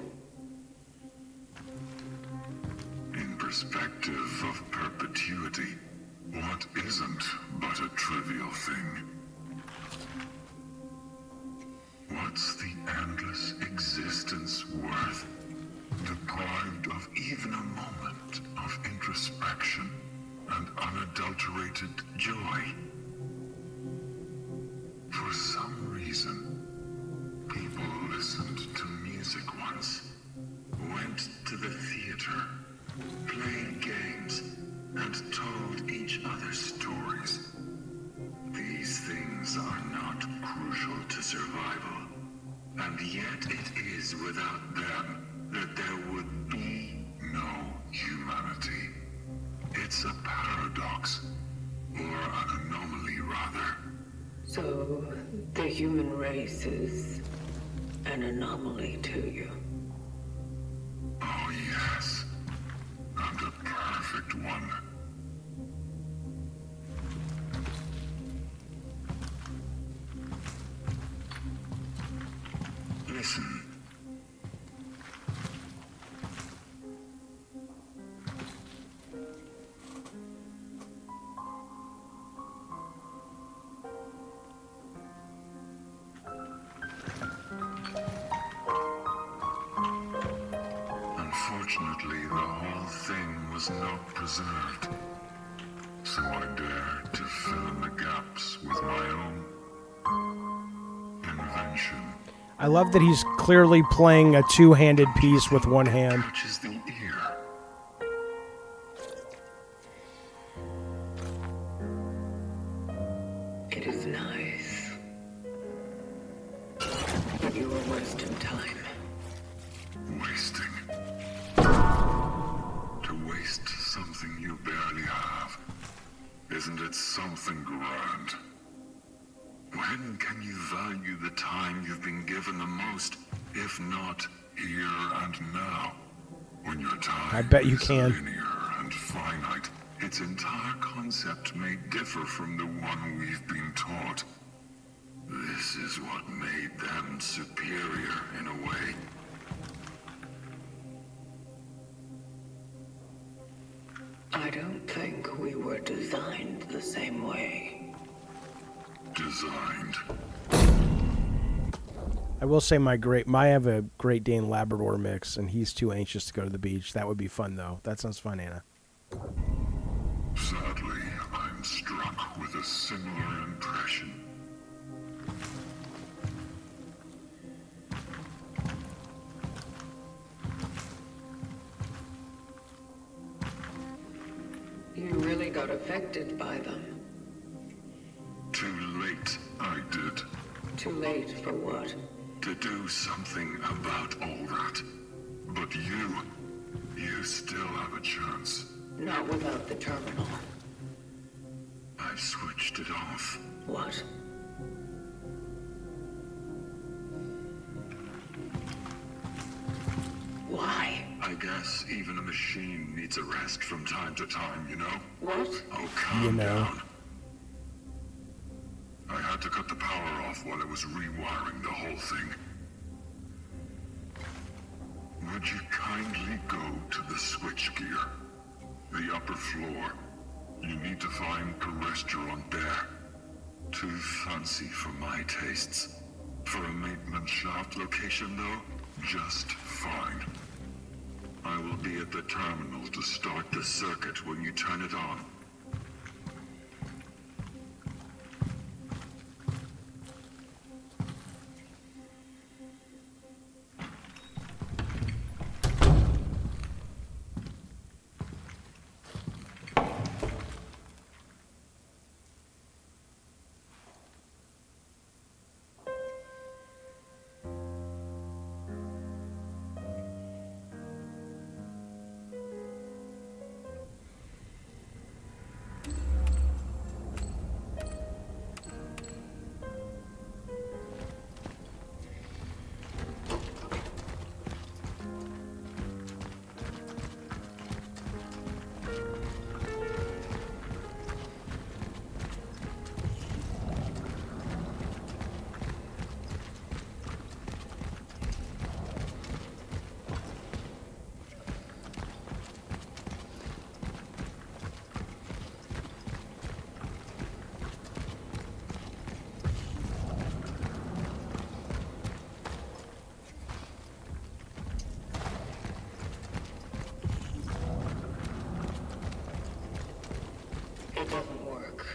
J: In perspective of perpetuity, what isn't but a trivial thing? What's the endless existence worth, deprived of even a moment of introspection and unadulterated joy? For some reason, people listened to music once, went to the theater, played games, and told each other stories. These things are not crucial to survival, and yet it is without them that there would be no humanity. It's a paradox, or an anomaly rather.
B: So, the human race is an anomaly to you.
J: Oh yes, and a perfect one. Listen. Unfortunately, the whole thing was not preserved. So I dare to fill in the gaps with my own invention.
A: I love that he's clearly playing a two-handed piece with one hand.
J: Catches the ear.
B: It is nice. But you are wasting time.
J: Wasting. To waste something you barely have. Isn't it something grand? When can you value the time you've been given the most, if not here and now? When your time
A: I bet you
J: is
A: can.
J: linear and finite, its entire concept may differ from the one we've been taught. This is what made them superior in a way.
B: I don't think we were designed the same way.
J: Designed.
A: I will say I have a Great Dane Labrador mix, and he's too anxious to go to the beach. That would be fun, though. That sounds fun, Anna.
J: Sadly, I'm struck with a similar impression.
B: You really got affected by them.
J: Too late, I did.
B: Too late for what?
J: To do something about all that. But you still have a chance.
B: Not without the terminal.
J: I've switched it off.
B: What? Why?
J: I guess even a machine needs a rest from time to time, you know?
B: What?
J: Oh, calm
A: You know.
J: down. I had to cut the power off while I was rewiring the whole thing. Would you kindly go to the switchgear? The upper floor. You need to find a restaurant there. Too fancy for my tastes. For a maintenance shaft location, though, just fine. I will be at the terminal to start the circuit when you turn it on.
B: It doesn't work.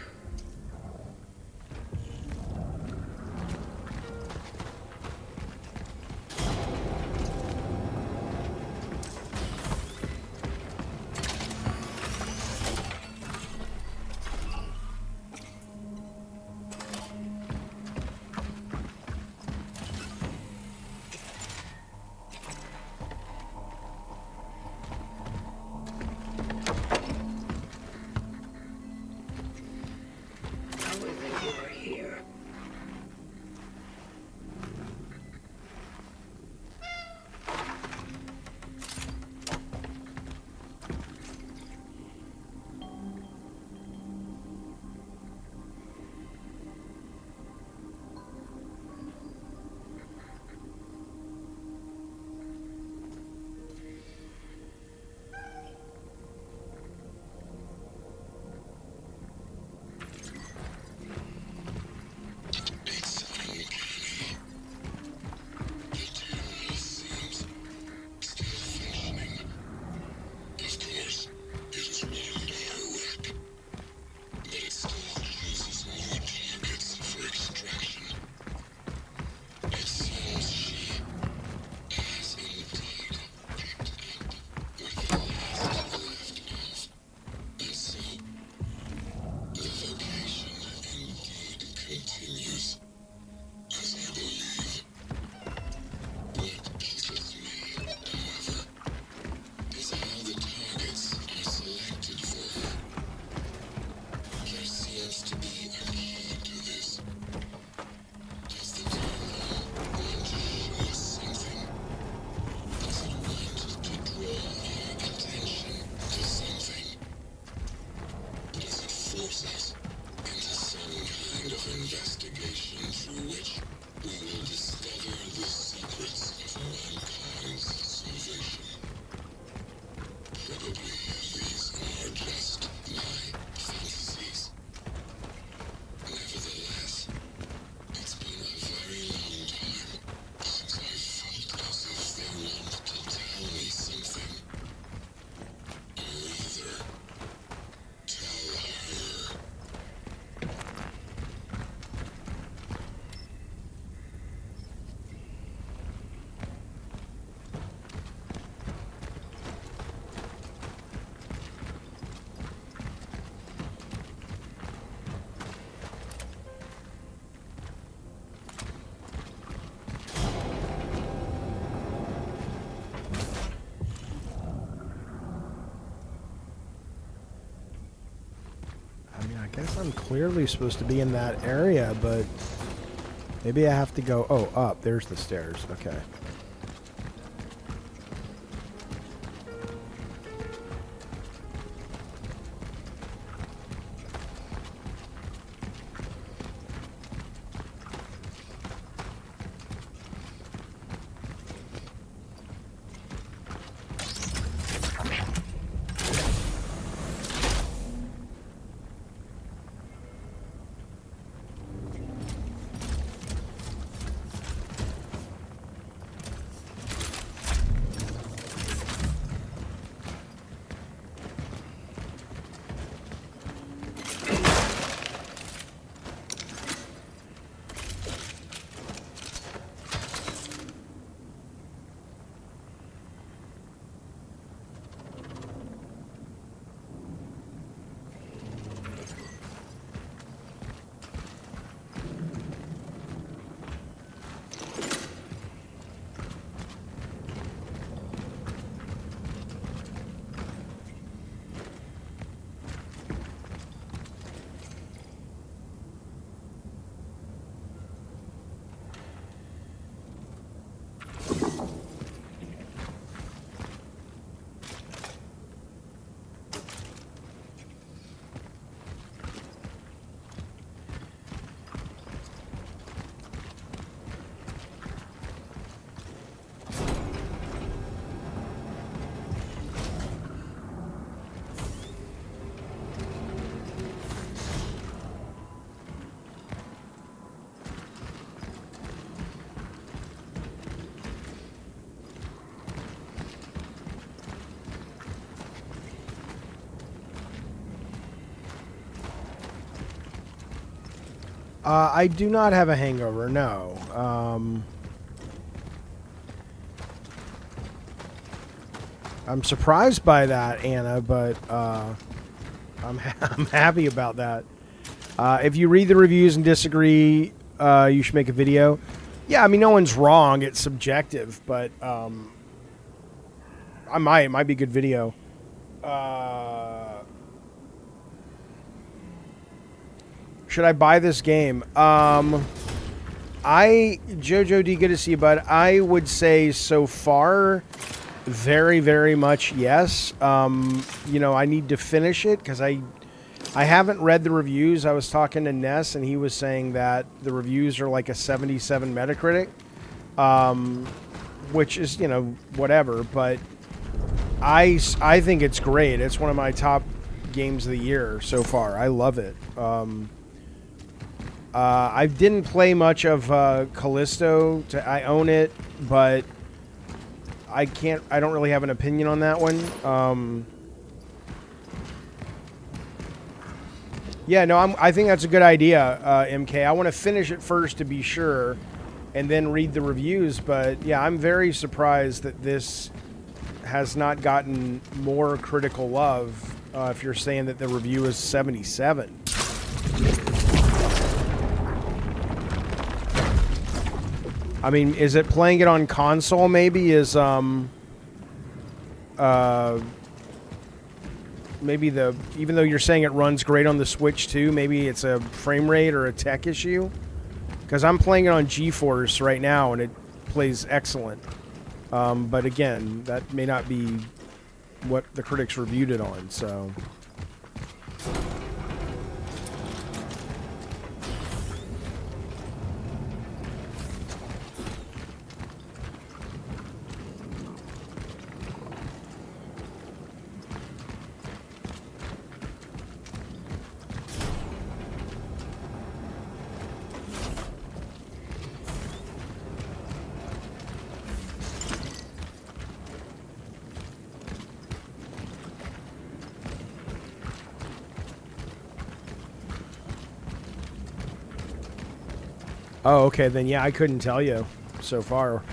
A: I guess I'm clearly supposed to be in that area, but maybe I have to go... Oh, up. There's the stairs. Okay. I do not have a hangover, no. I'm surprised by that, Anna, but I'm happy about that. If you read the reviews and disagree, you should make a video. Yeah, I mean, no one's wrong. It's subjective, but it might be a good video. Should I buy this game? Jojo D, good to see you, bud. I would say so far, very, very much yes. You know, I need to finish it because I haven't read the reviews. I was talking to Ness, and he was saying that the reviews are like a 77 Metacritic, which is, you know, whatever. But I think it's great. It's one of my top games of the year so far. I love it. I didn't play much of Callisto. I own it, but I don't really have an opinion on that one. Yeah, no, I think that's a good idea, MK. I want to finish it first to be sure, and then read the reviews. But yeah, I'm very surprised that this has not gotten more critical love. If you're saying that the review is 77. I mean, is it playing it on console maybe is, maybe even though you're saying it runs great on the Switch too, maybe it's a frame rate or a tech issue? Because I'm playing it on GeForce right now and it plays excellent. But again, that may not be what the critics reviewed it on, so... Oh, okay, then yeah, I couldn't tell you so far.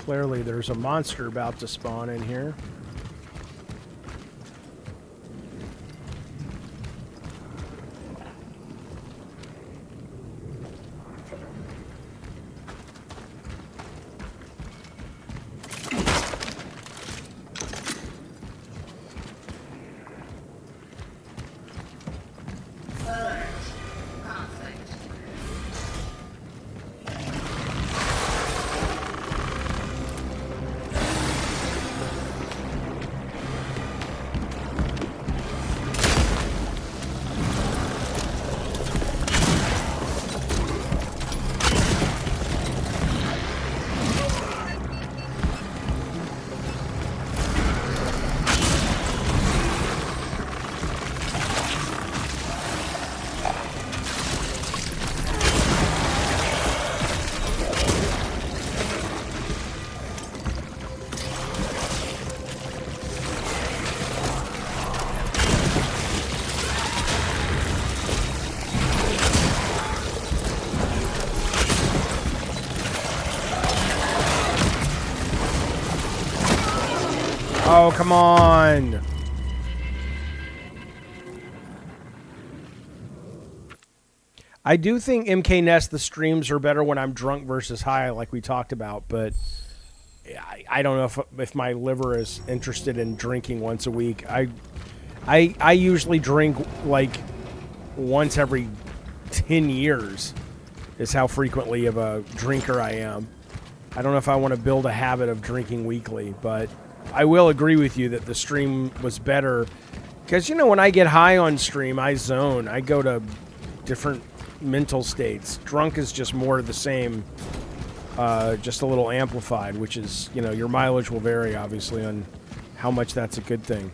A: Clearly there's a monster about to spawn in here. Oh, come on. I do think MK Nest, the streams are better when I'm drunk versus high, like we talked about, but I don't know if my liver is interested in drinking once a week. I usually drink like once every 10 years is how frequently of a drinker I am. I don't know if I want to build a habit of drinking weekly, but I will agree with you that the stream was better because, you know, when I get high on stream, I zone. I go to different mental states. Drunk is just more of the same, just a little amplified, which is, you know, your mileage will vary, obviously, on how much that's a good thing.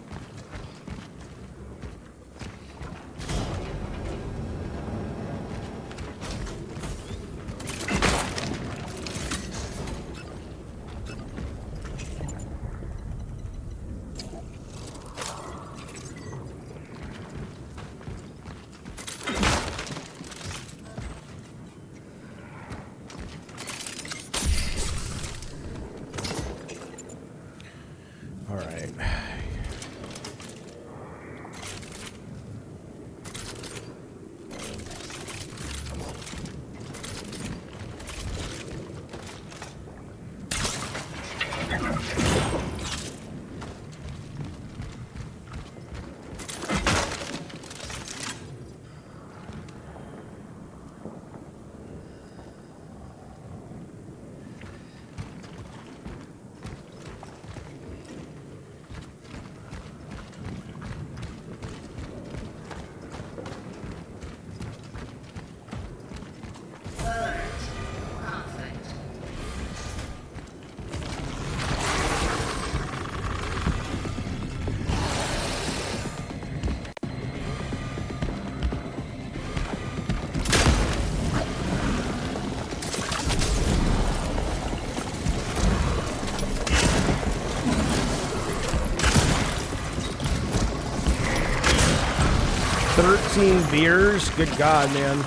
A: Beers? Good God, man.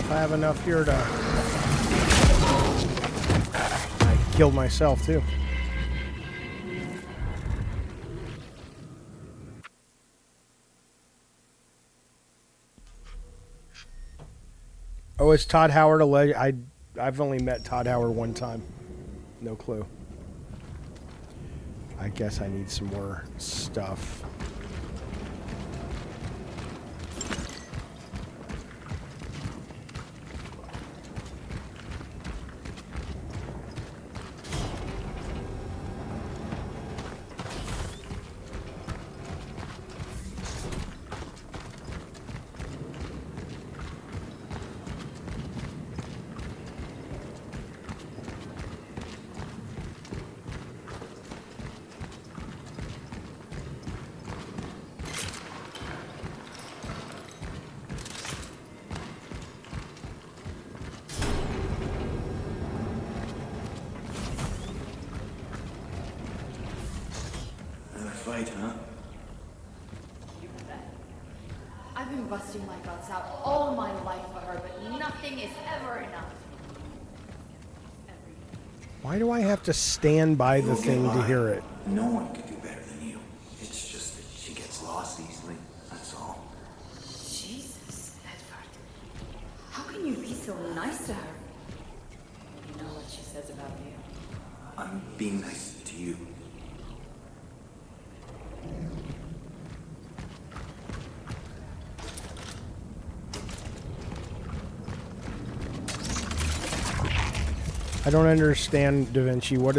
A: if I have enough here to... I killed myself, too. Oh, is Todd Howard a legend? I've only met Todd Howard one time. No clue. I guess I need some more stuff.
I: Fight, huh?
K: I've been busting my guts out all my life for her, but nothing is ever enough.
A: Why do I have to stand by the thing to hear it?
I: No one could do better than you. It's just that she gets lost easily, that's all.
K: Jesus, Edward. How can you be so nice to her? You know what she says about you.
I: I'm being nice to you.
A: I don't understand, Da Vinci. What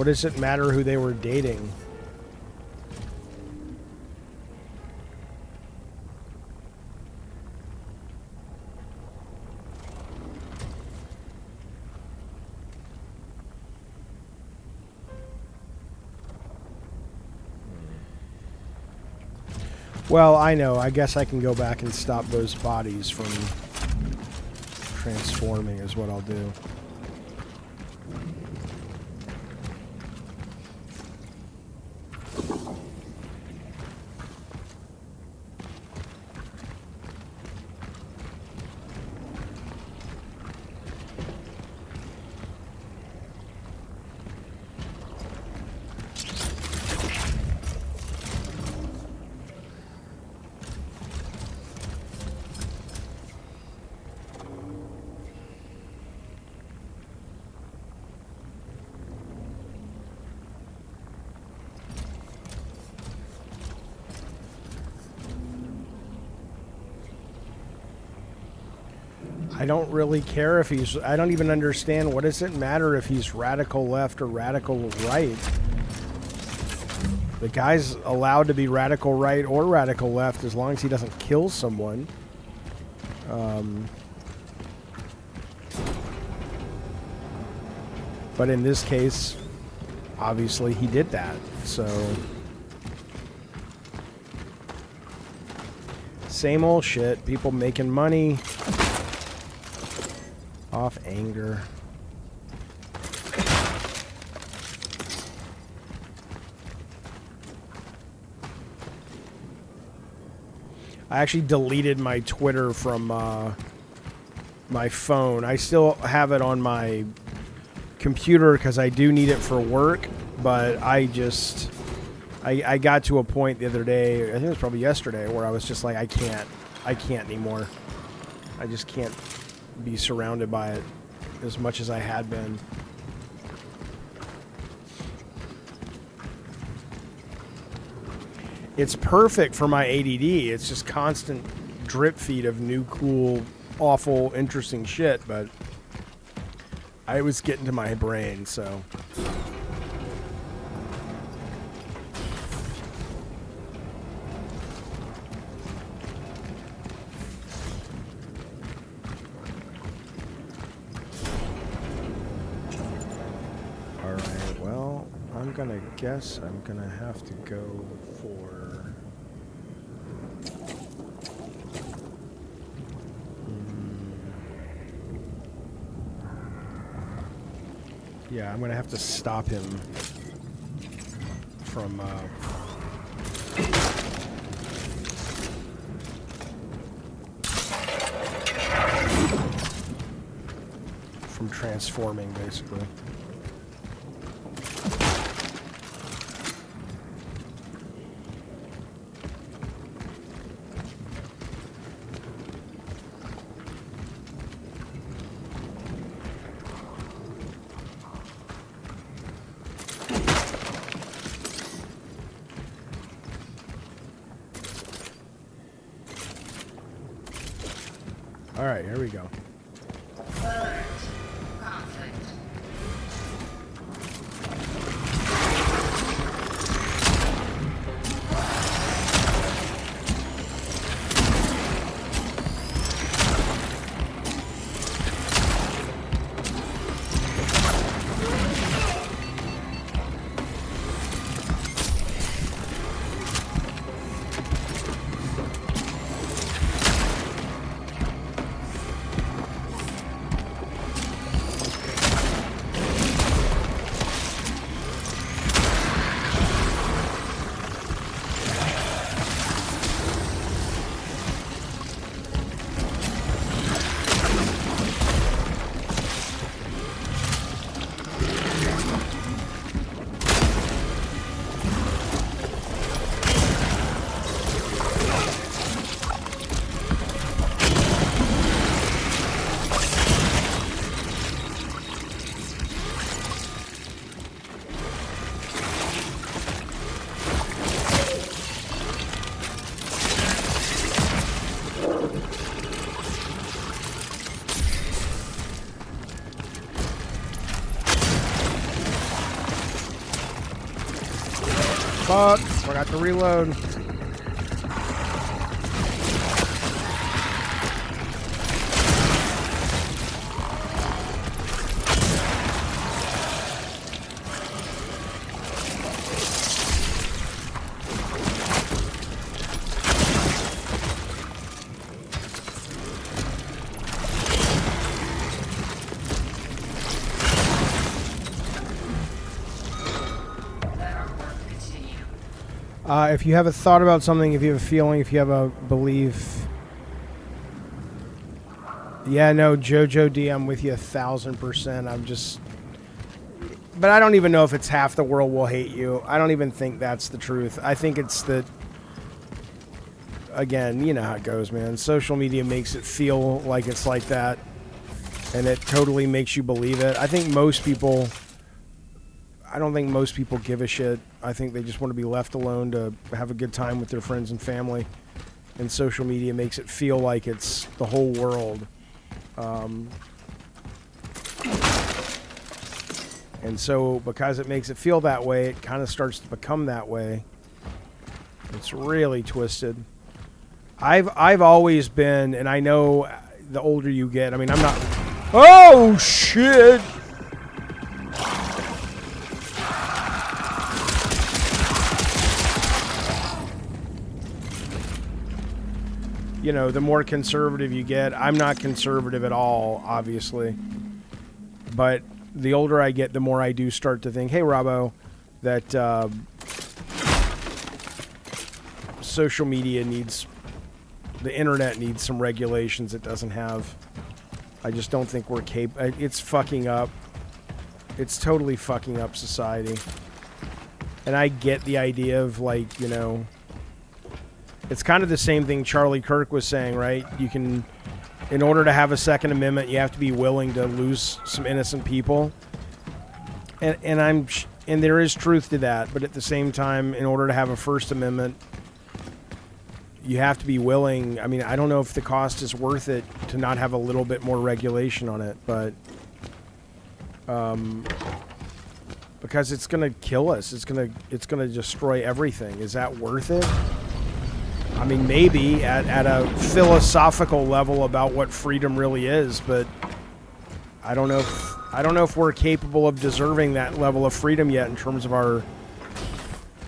A: does it matter who they were dating? Well, I know. I guess I can go back and stop those bodies from transforming is what I'll do. I don't really care if he's... I don't even understand. What does it matter if he's radical left or radical right? The guy's allowed to be radical right or radical left as long as he doesn't kill someone. But in this case, obviously he did that. So... same old shit. People making money off anger. I actually deleted my Twitter from my phone. I still have it on my computer because I do need it for work, but I got to a point the other day, I think it was probably yesterday, where I was just like, I can't anymore. I just can't be surrounded by it as much as I had been. It's perfect for my ADD. It's just constant drip feed of new, cool, awful, interesting shit, but I was getting to my brain, so... I guess I'm gonna have to go for yeah, I'm gonna have to stop him from transforming, basically. All right, here we go. Fuck, forgot to reload. If you have a thought about something, if you have a feeling, if you have a belief. Yeah, no, Jojo D, I'm with you 1000%. I'm just... But I don't even know if it's half the world will hate you. I don't even think that's the truth. I think it's that... Again, you know how it goes, man. Social media makes it feel like it's like that. And it totally makes you believe it. I think most people... I don't think most people give a shit. I think they just want to be left alone to have a good time with their friends and family. And social media makes it feel like it's the whole world. And so because it makes it feel that way, it kind of starts to become that way. It's really twisted. I've always been, and I know the older you get, I mean, I'm not... Oh, shit! You know, the more conservative you get, I'm not conservative at all, obviously. But the older I get, the more I do start to think, hey, Robbo, that social media needs, the internet needs some regulations it doesn't have. I just don't think we're capable. It's fucking up. It's totally fucking up society. And I get the idea of, like, you know... It's kind of the same thing Charlie Kirk was saying, right? You can, in order to have a Second Amendment, you have to be willing to lose some innocent people. And there is truth to that, but at the same time, in order to have a First Amendment, you have to be willing. I mean, I don't know if the cost is worth it to not have a little bit more regulation on it, but because it's going to kill us, it's going to destroy everything. Is that worth it? I mean, maybe at a philosophical level about what freedom really is, but I don't know if we're capable of deserving that level of freedom yet in terms of our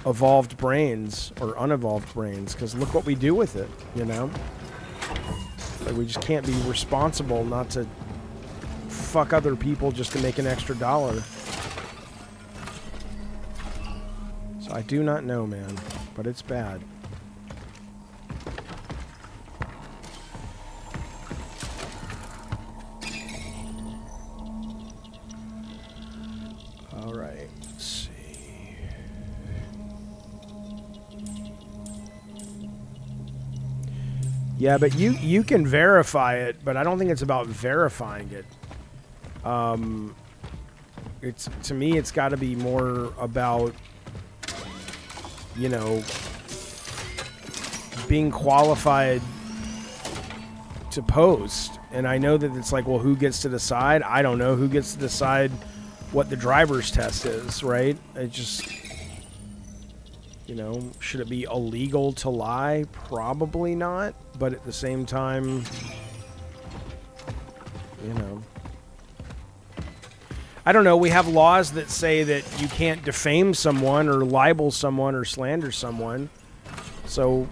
A: evolved brains or unevolved brains. Because look what we do with it, you know. Like, we just can't be responsible not to fuck other people just to make an extra dollar. So I do not know, man, but it's bad. Yeah, but you can verify it, but I don't think it's about verifying it. It's, to me, it's got to be more about, you know, being qualified to post. And I know that it's like, well, who gets to decide? I don't know who gets to decide what the driver's test is, right? It just, you know, should it be illegal to lie? Probably not. But at the same time, you know, I don't know. We have laws that say that you can't defame someone or libel someone or slander someone. So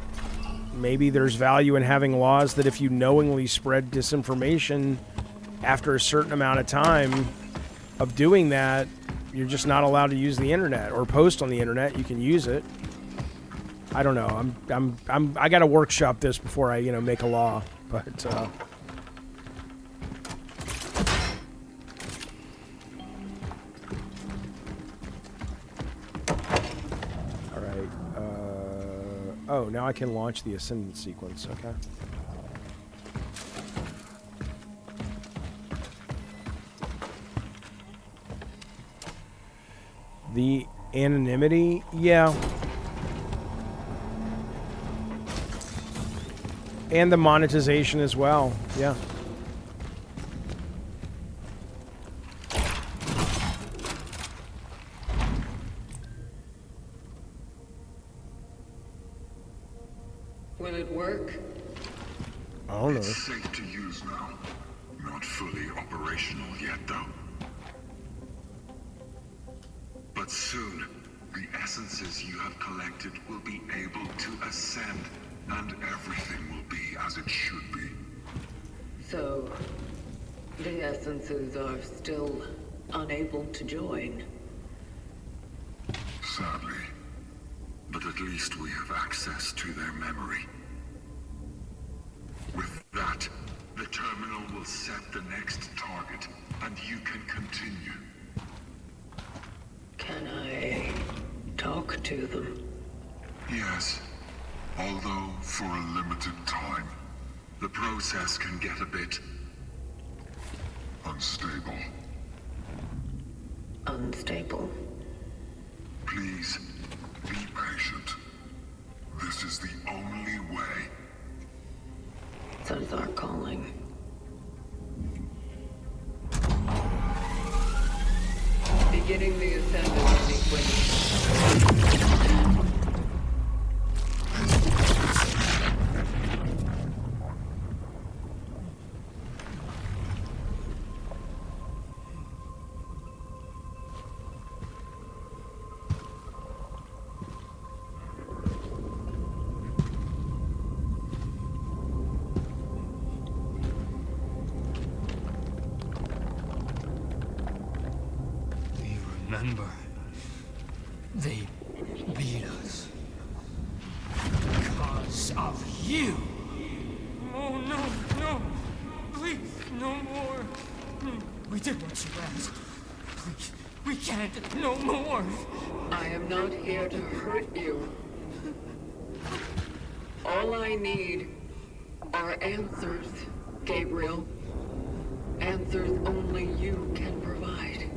A: maybe there's value in having laws that if you knowingly spread disinformation after a certain amount of time of doing that, you're just not allowed to use the internet or post on the internet. You can use it. I don't know. I got to workshop this before I, you know, make a law. But all right. Oh, now I can launch the Ascendant sequence. Okay. The anonymity, yeah. And the monetization as well, yeah.
B: Will it work?
A: I don't know.
J: It's safe to use now. Not fully operational yet, though. But soon, the essences you have collected will be able to ascend, and everything will be as it should be.
B: So, the essences are still unable to join.
J: Sadly. But at least we have access to their memory. With that, the terminal will set the next target, and you can continue.
B: Can I talk to them?
J: Yes. Although for a limited time. The process can get a bit unstable.
B: Unstable.
J: Please, be patient. This is the only way.
B: Says our calling. Beginning the Ascension sequence.
H: Remember, they beat us because of you. Oh, no, please, no more. We did what you asked. Please, we can't, no more.
B: I am not here to hurt you. All I need are answers, Gabriel. Answers only you can provide.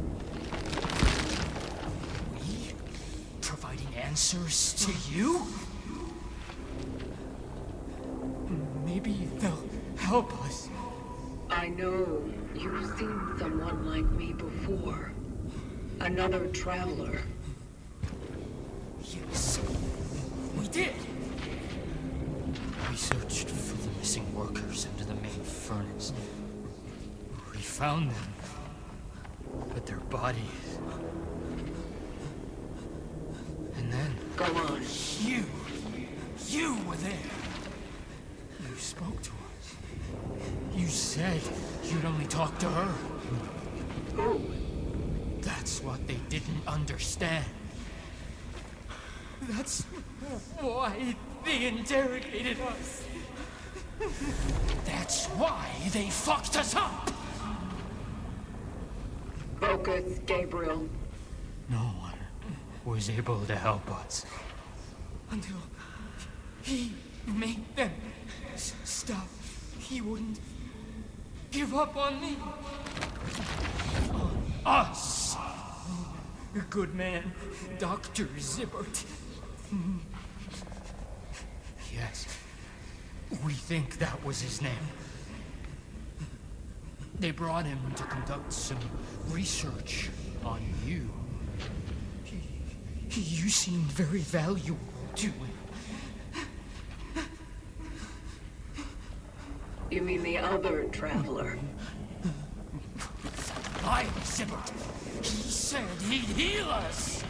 H: Providing answers to you? Maybe they'll help us.
B: I know you've seen someone like me before. Another traveler.
H: Yes, we did. We searched for the missing workers under the main furnace. We found them, but their bodies. And then...
B: Go on.
H: You were there. You spoke to us. You said you'd only talk to her.
B: Who?
H: That's what they didn't understand. That's why they interrogated us. That's why they fucked us up.
B: Focus, Gabriel.
H: No one was able to help us. Until he make them stop. He wouldn't give up on me. On us. A good man, Dr. Zibbert. Yes, we think that was his name. They brought him to conduct some research on you. You seemed very valuable to him.
B: You mean the other traveler?
H: I, Zibbert. He said he'd heal us.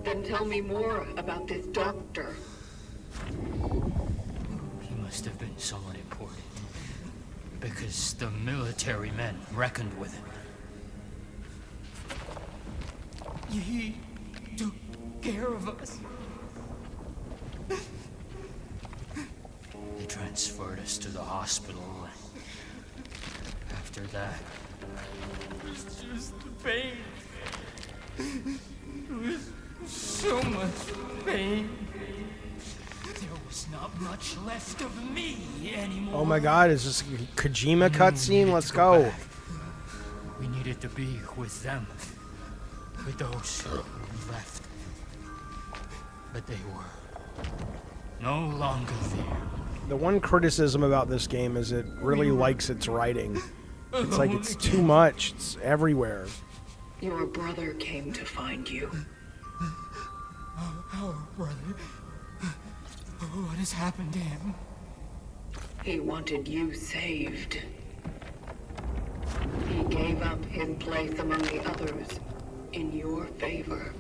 B: Then tell me more about this doctor.
H: He must have been someone important. Because the military men reckoned with him. He took care of us. They transferred us to the hospital. After that, it was just pain. It was so much pain. There was not much left of me anymore.
A: Oh my god, is this a Kojima cutscene? Let's go.
H: Back. We needed to be with them. With those who left. But they were no longer there.
A: The one criticism about this game is it really likes its writing. It's like it's too much. It's everywhere.
B: Your brother came to find you.
H: Our brother? What has happened to him?
B: He wanted you saved. He gave up his place among the others in your favor.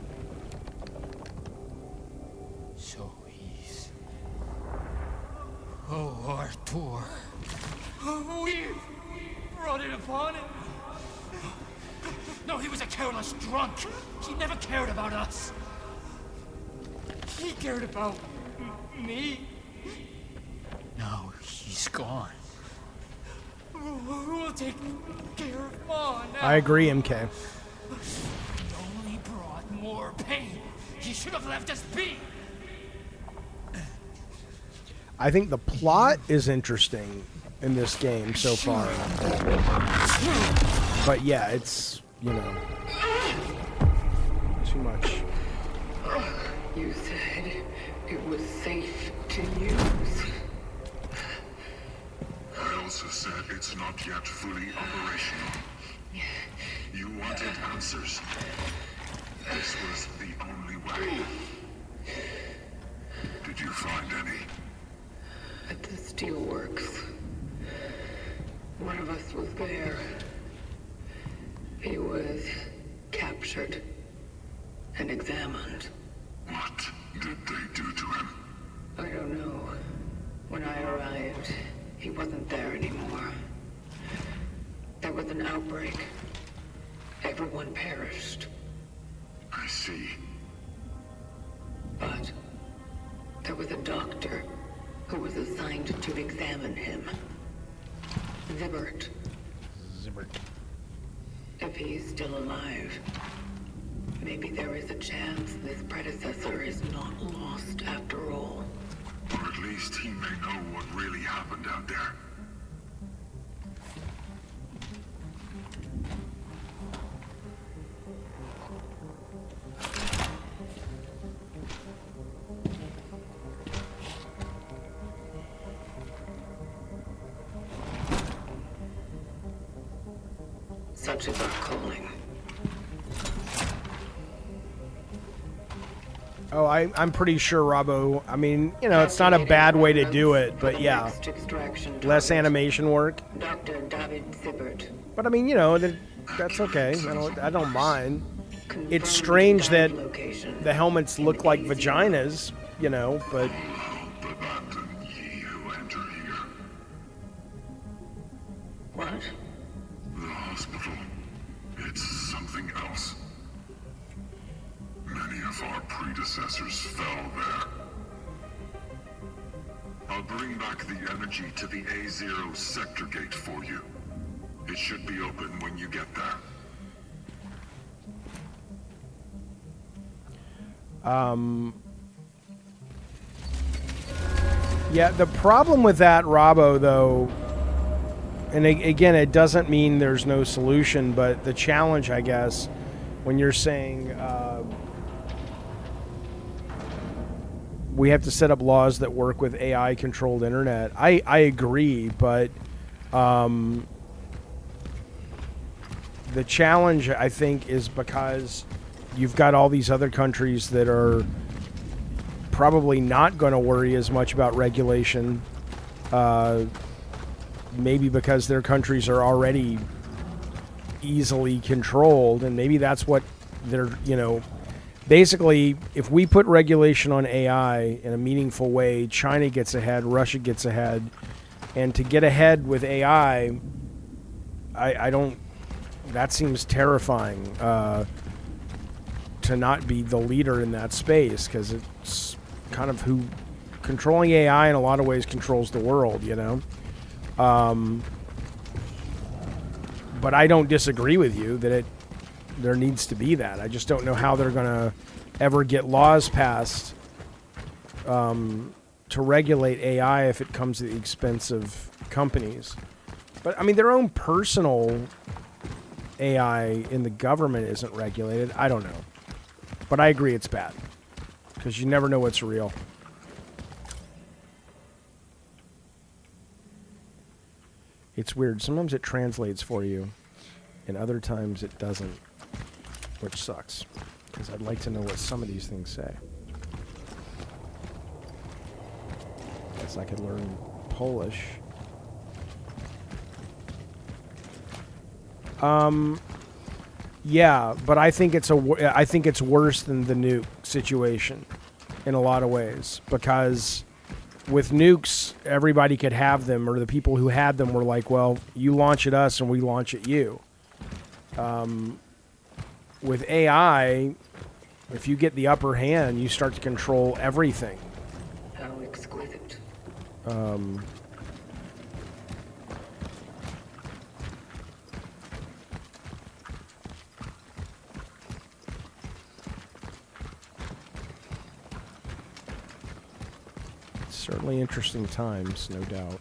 H: So he's... Oh, Artur. We brought it upon him. No, he was a careless drunk. He never cared about us. He cared about me. Now he's gone. Who will take care of Ma now?
A: I agree, MK.
H: He only brought more pain. He should have left us be.
A: I think the plot is interesting in this game so far. But yeah, it's, you know, too much.
B: You said it was safe to use.
J: I also said it's not yet fully operational. You wanted answers. This was the only way. Did you find any?
B: At the steelworks. One of us was there. He was captured and examined.
J: What did they do to him?
B: I don't know. When I arrived, he wasn't there anymore. There was an outbreak. Everyone perished.
J: I see.
B: But there was a doctor who was assigned to examine him. Zibbert.
A: Zibbert.
B: If he's still alive, maybe there is a chance this predecessor is not lost after all.
J: Or at least he may know what really happened out there.
B: Such is our calling.
A: Oh, I'm pretty sure, Robbo. I mean, you know, it's not a bad way to do it, but yeah. Less animation work.
B: Dr. David Zibbert.
A: But I mean, you know, that's okay. I don't mind. It's strange that the helmets look like vaginas, you know, but...
B: What?
J: The hospital. It's something else. Many of our predecessors fell there. I'll bring back the energy to the A0 sector gate for you. It should be open when you get there.
A: Yeah, the problem with that, Robbo, though, and again, it doesn't mean there's no solution, but the challenge, I guess, when you're saying we have to set up laws that work with AI-controlled internet, I agree, but the challenge, I think, is because you've got all these other countries that are probably not going to worry as much about regulation, maybe because their countries are already easily controlled, and maybe that's what they're, basically, if we put regulation on AI in a meaningful way, China gets ahead, Russia gets ahead, and to get ahead with AI, I don't, that seems terrifying, to not be the leader in that space, because it's kind of who controlling AI in a lot of ways controls the world, but I don't disagree with you that there needs to be that. I just don't know how they're going to ever get laws passed to regulate AI if it comes at the expense of companies. But I mean, their own personal AI in the government isn't regulated. I don't know. But I agree it's bad, because you never know what's real. It's weird. Sometimes it translates for you, and other times it doesn't, which sucks, because I'd like to know what some of these things say. Guess I could learn Polish. Yeah, but I think it's worse than the nuke situation in a lot of ways, because with nukes, everybody could have them, or the people who had them were like, well, you launch at us and we launch at you. With AI, if you get the upper hand, you start to control everything.
B: How exquisite.
A: Certainly interesting times, no doubt.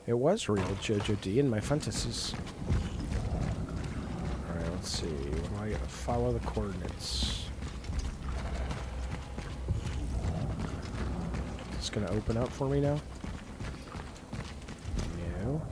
A: It was real, Jojo D, in my fantasies. Alright, let's see. What do I follow the coordinates? It's going to open up for me now? No.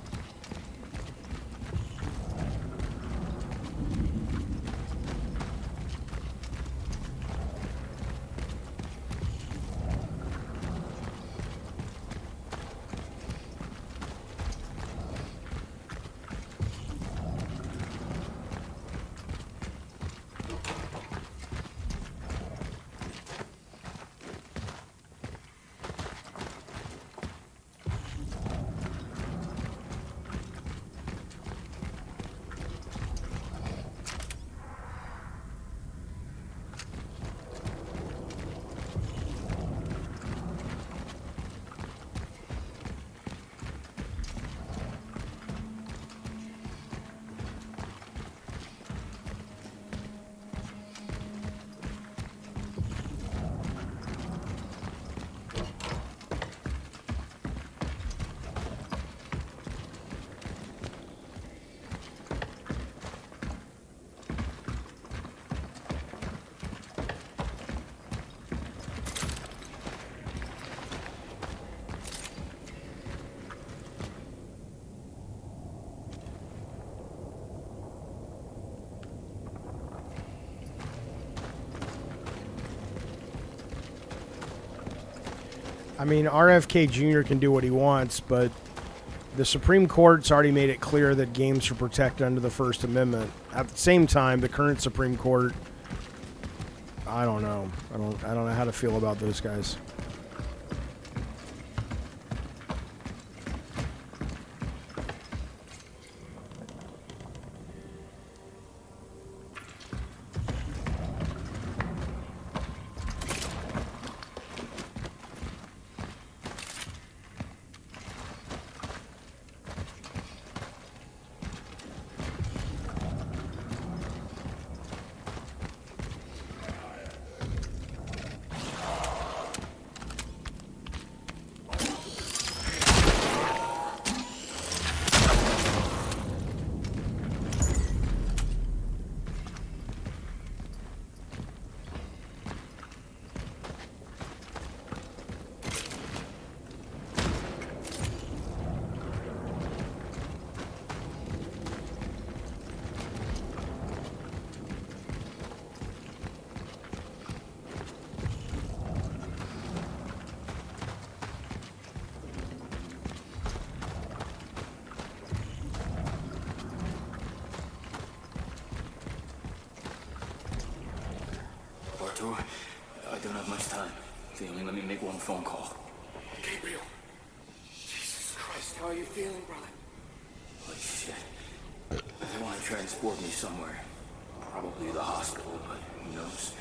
A: I mean, RFK Jr. can do what he wants, but the Supreme Court's already made it clear that games are protected under the First Amendment. At the same time, the current Supreme Court, I don't know. I don't know how to feel about those guys.
I: Artur. I don't have much time. They only let me make one phone call.
G: Gabriel. Jesus Christ, how are you feeling, brother?
I: Holy shit. They want to transport me somewhere. Probably the hospital, but who knows?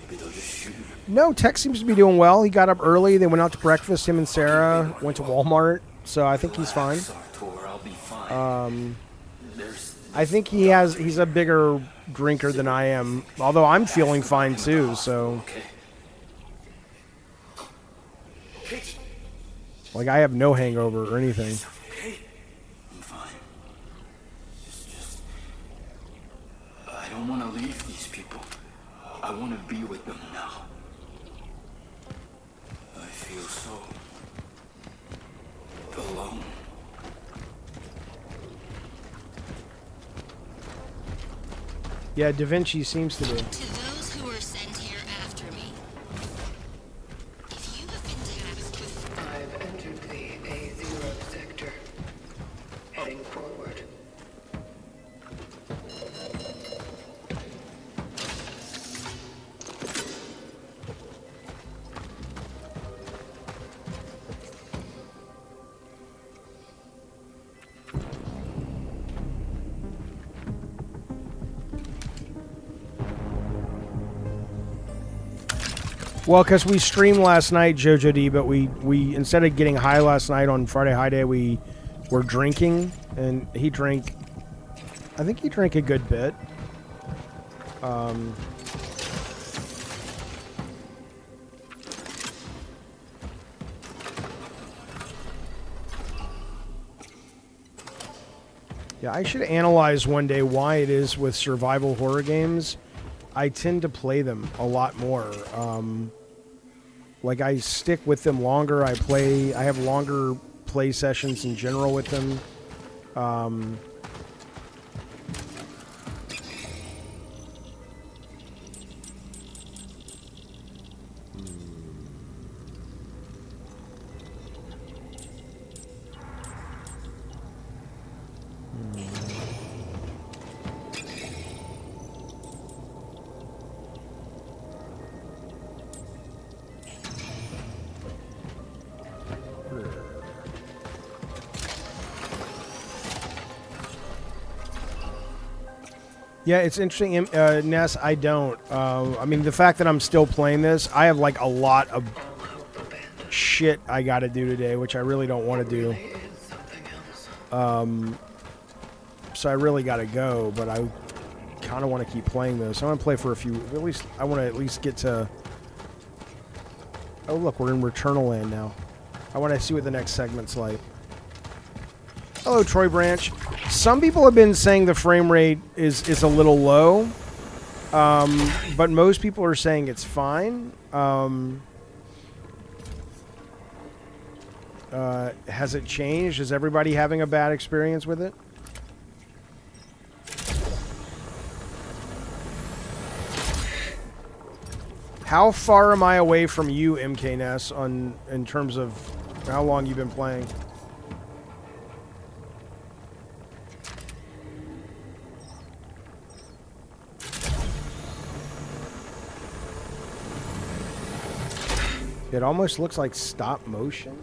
I: Maybe they'll just shoot me.
A: No, Tech seems to be doing well. He got up early. They went out to breakfast. Him and Sarah went to Walmart. So I think he's fine.
I: Artur, I'll be fine.
A: I think he's a bigger drinker than I am. Although I'm feeling fine too, so. Like, I have no hangover or anything.
I: I'm fine. Just... I don't want to leave these people. I want to be with them now. I feel so... alone.
A: Yeah, Da Vinci seems to be.
L: To those who were sent here after me, if you have been tasked with...
B: I've entered the A0 sector. Heading forward.
A: Well, because we streamed last night, Jojo D, but we instead of getting high last night on Friday High Day, we were drinking, and he drank. I think he drank a good bit. Yeah, I should analyze one day why it is with survival horror games. I tend to play them a lot more. Like, I stick with them longer. I have longer play sessions in general with them. Yeah, it's interesting, Ness. I don't. I mean, the fact that I'm still playing this, I have like a lot of shit I got to do today, which I really don't want to do. So I really got to go, but I kind of want to keep playing this. I want to play for a few. At least I want to at least get to. Oh, look, we're in Returnal Land now. I want to see what the next segment's like. Hello, Troy Branch. Some people have been saying the frame rate is a little low, but most people are saying it's fine. Has it changed? Is everybody having a bad experience with it? How far am I away from you, MKNess, in terms of how long you've been playing? It almost looks like stop motion.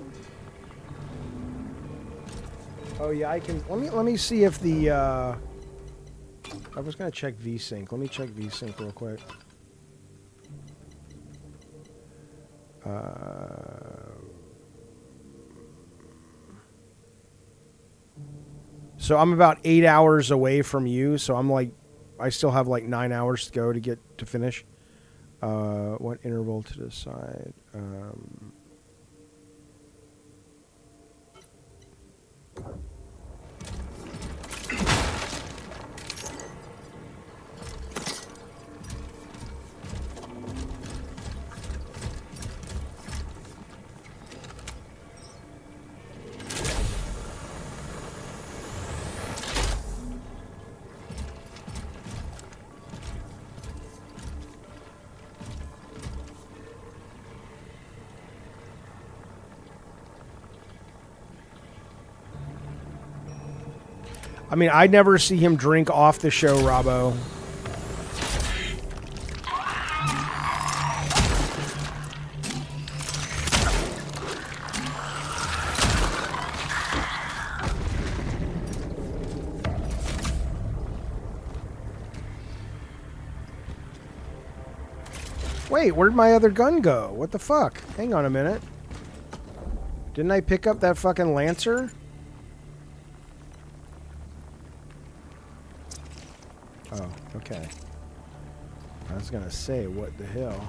A: Oh yeah, I can. Let me see if the. I was gonna check VSync. Let me check VSync real quick. So I'm about 8 hours away from you. So I'm like, I still have like 9 hours to go to get to finish. What interval to decide? I mean, I'd never see him drink off the show, Robbo. Wait, where'd my other gun go? What the fuck? Hang on a minute. Didn't I pick up that fucking Lancer? Oh, okay. I was gonna say, what the hell?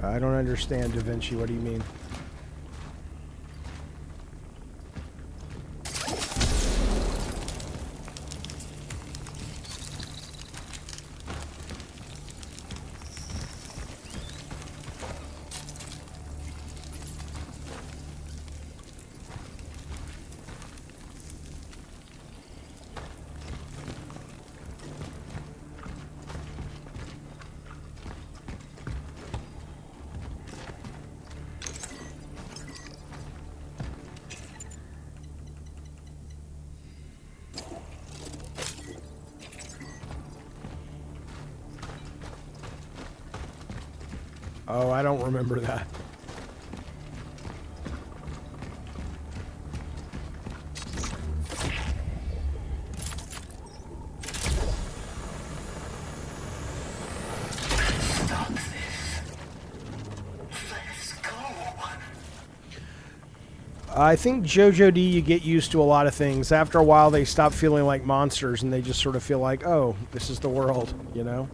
A: I don't understand, Da Vinci. What do you mean? Oh, I don't remember that.
J: Stop this. Let's go.
A: I think JoJo D, you get used to a lot of things. After a while, they stop feeling like monsters, and they just sort of feel like, oh, this is the world, you know?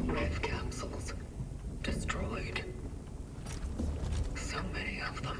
B: Rev capsules. Destroyed. So many of them.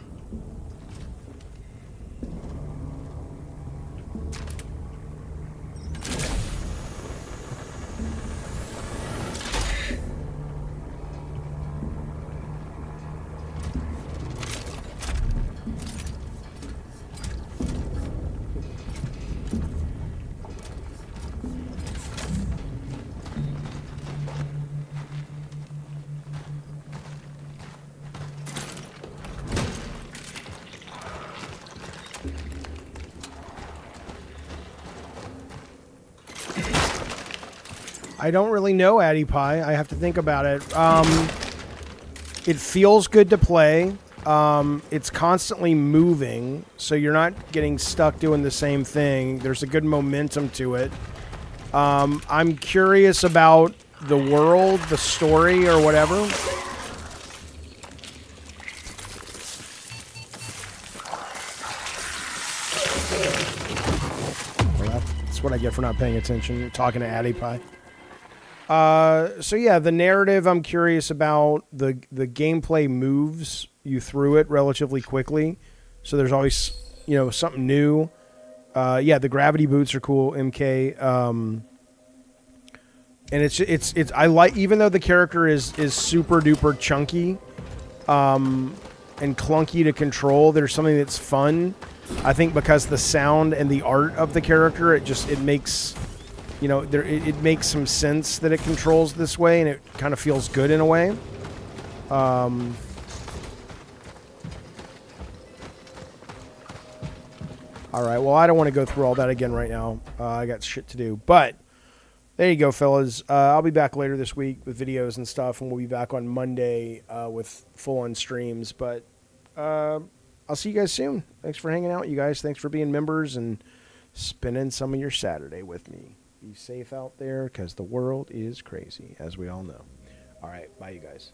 A: I don't really know Addy Pie. I have to think about it. It feels good to play. It's constantly moving, so you're not getting stuck doing the same thing. There's a good momentum to it. I'm curious about the world, the story, or whatever. I get for not paying attention, talking to Addie Pie. So yeah, the narrative I'm curious about. The gameplay moves you through it relatively quickly, so there's always, you know, something new. Yeah, the gravity boots are cool, MK. And it's I like, even though the character is super duper chunky, and clunky to control, there's something that's fun. I think because the sound and the art of the character, it makes, you know, it makes some sense that it controls this way, and it kind of feels good in a way. All right, well, I don't want to go through all that again right now. I got shit to do, but there you go, fellas. I'll be back later this week with videos and stuff, and we'll be back on Monday with full-on streams. But I'll see you guys soon. Thanks for hanging out, you guys. Thanks for being members and spending some of your Saturday with me. Be safe out there, because the world is crazy, as we all know. All right, bye, you guys.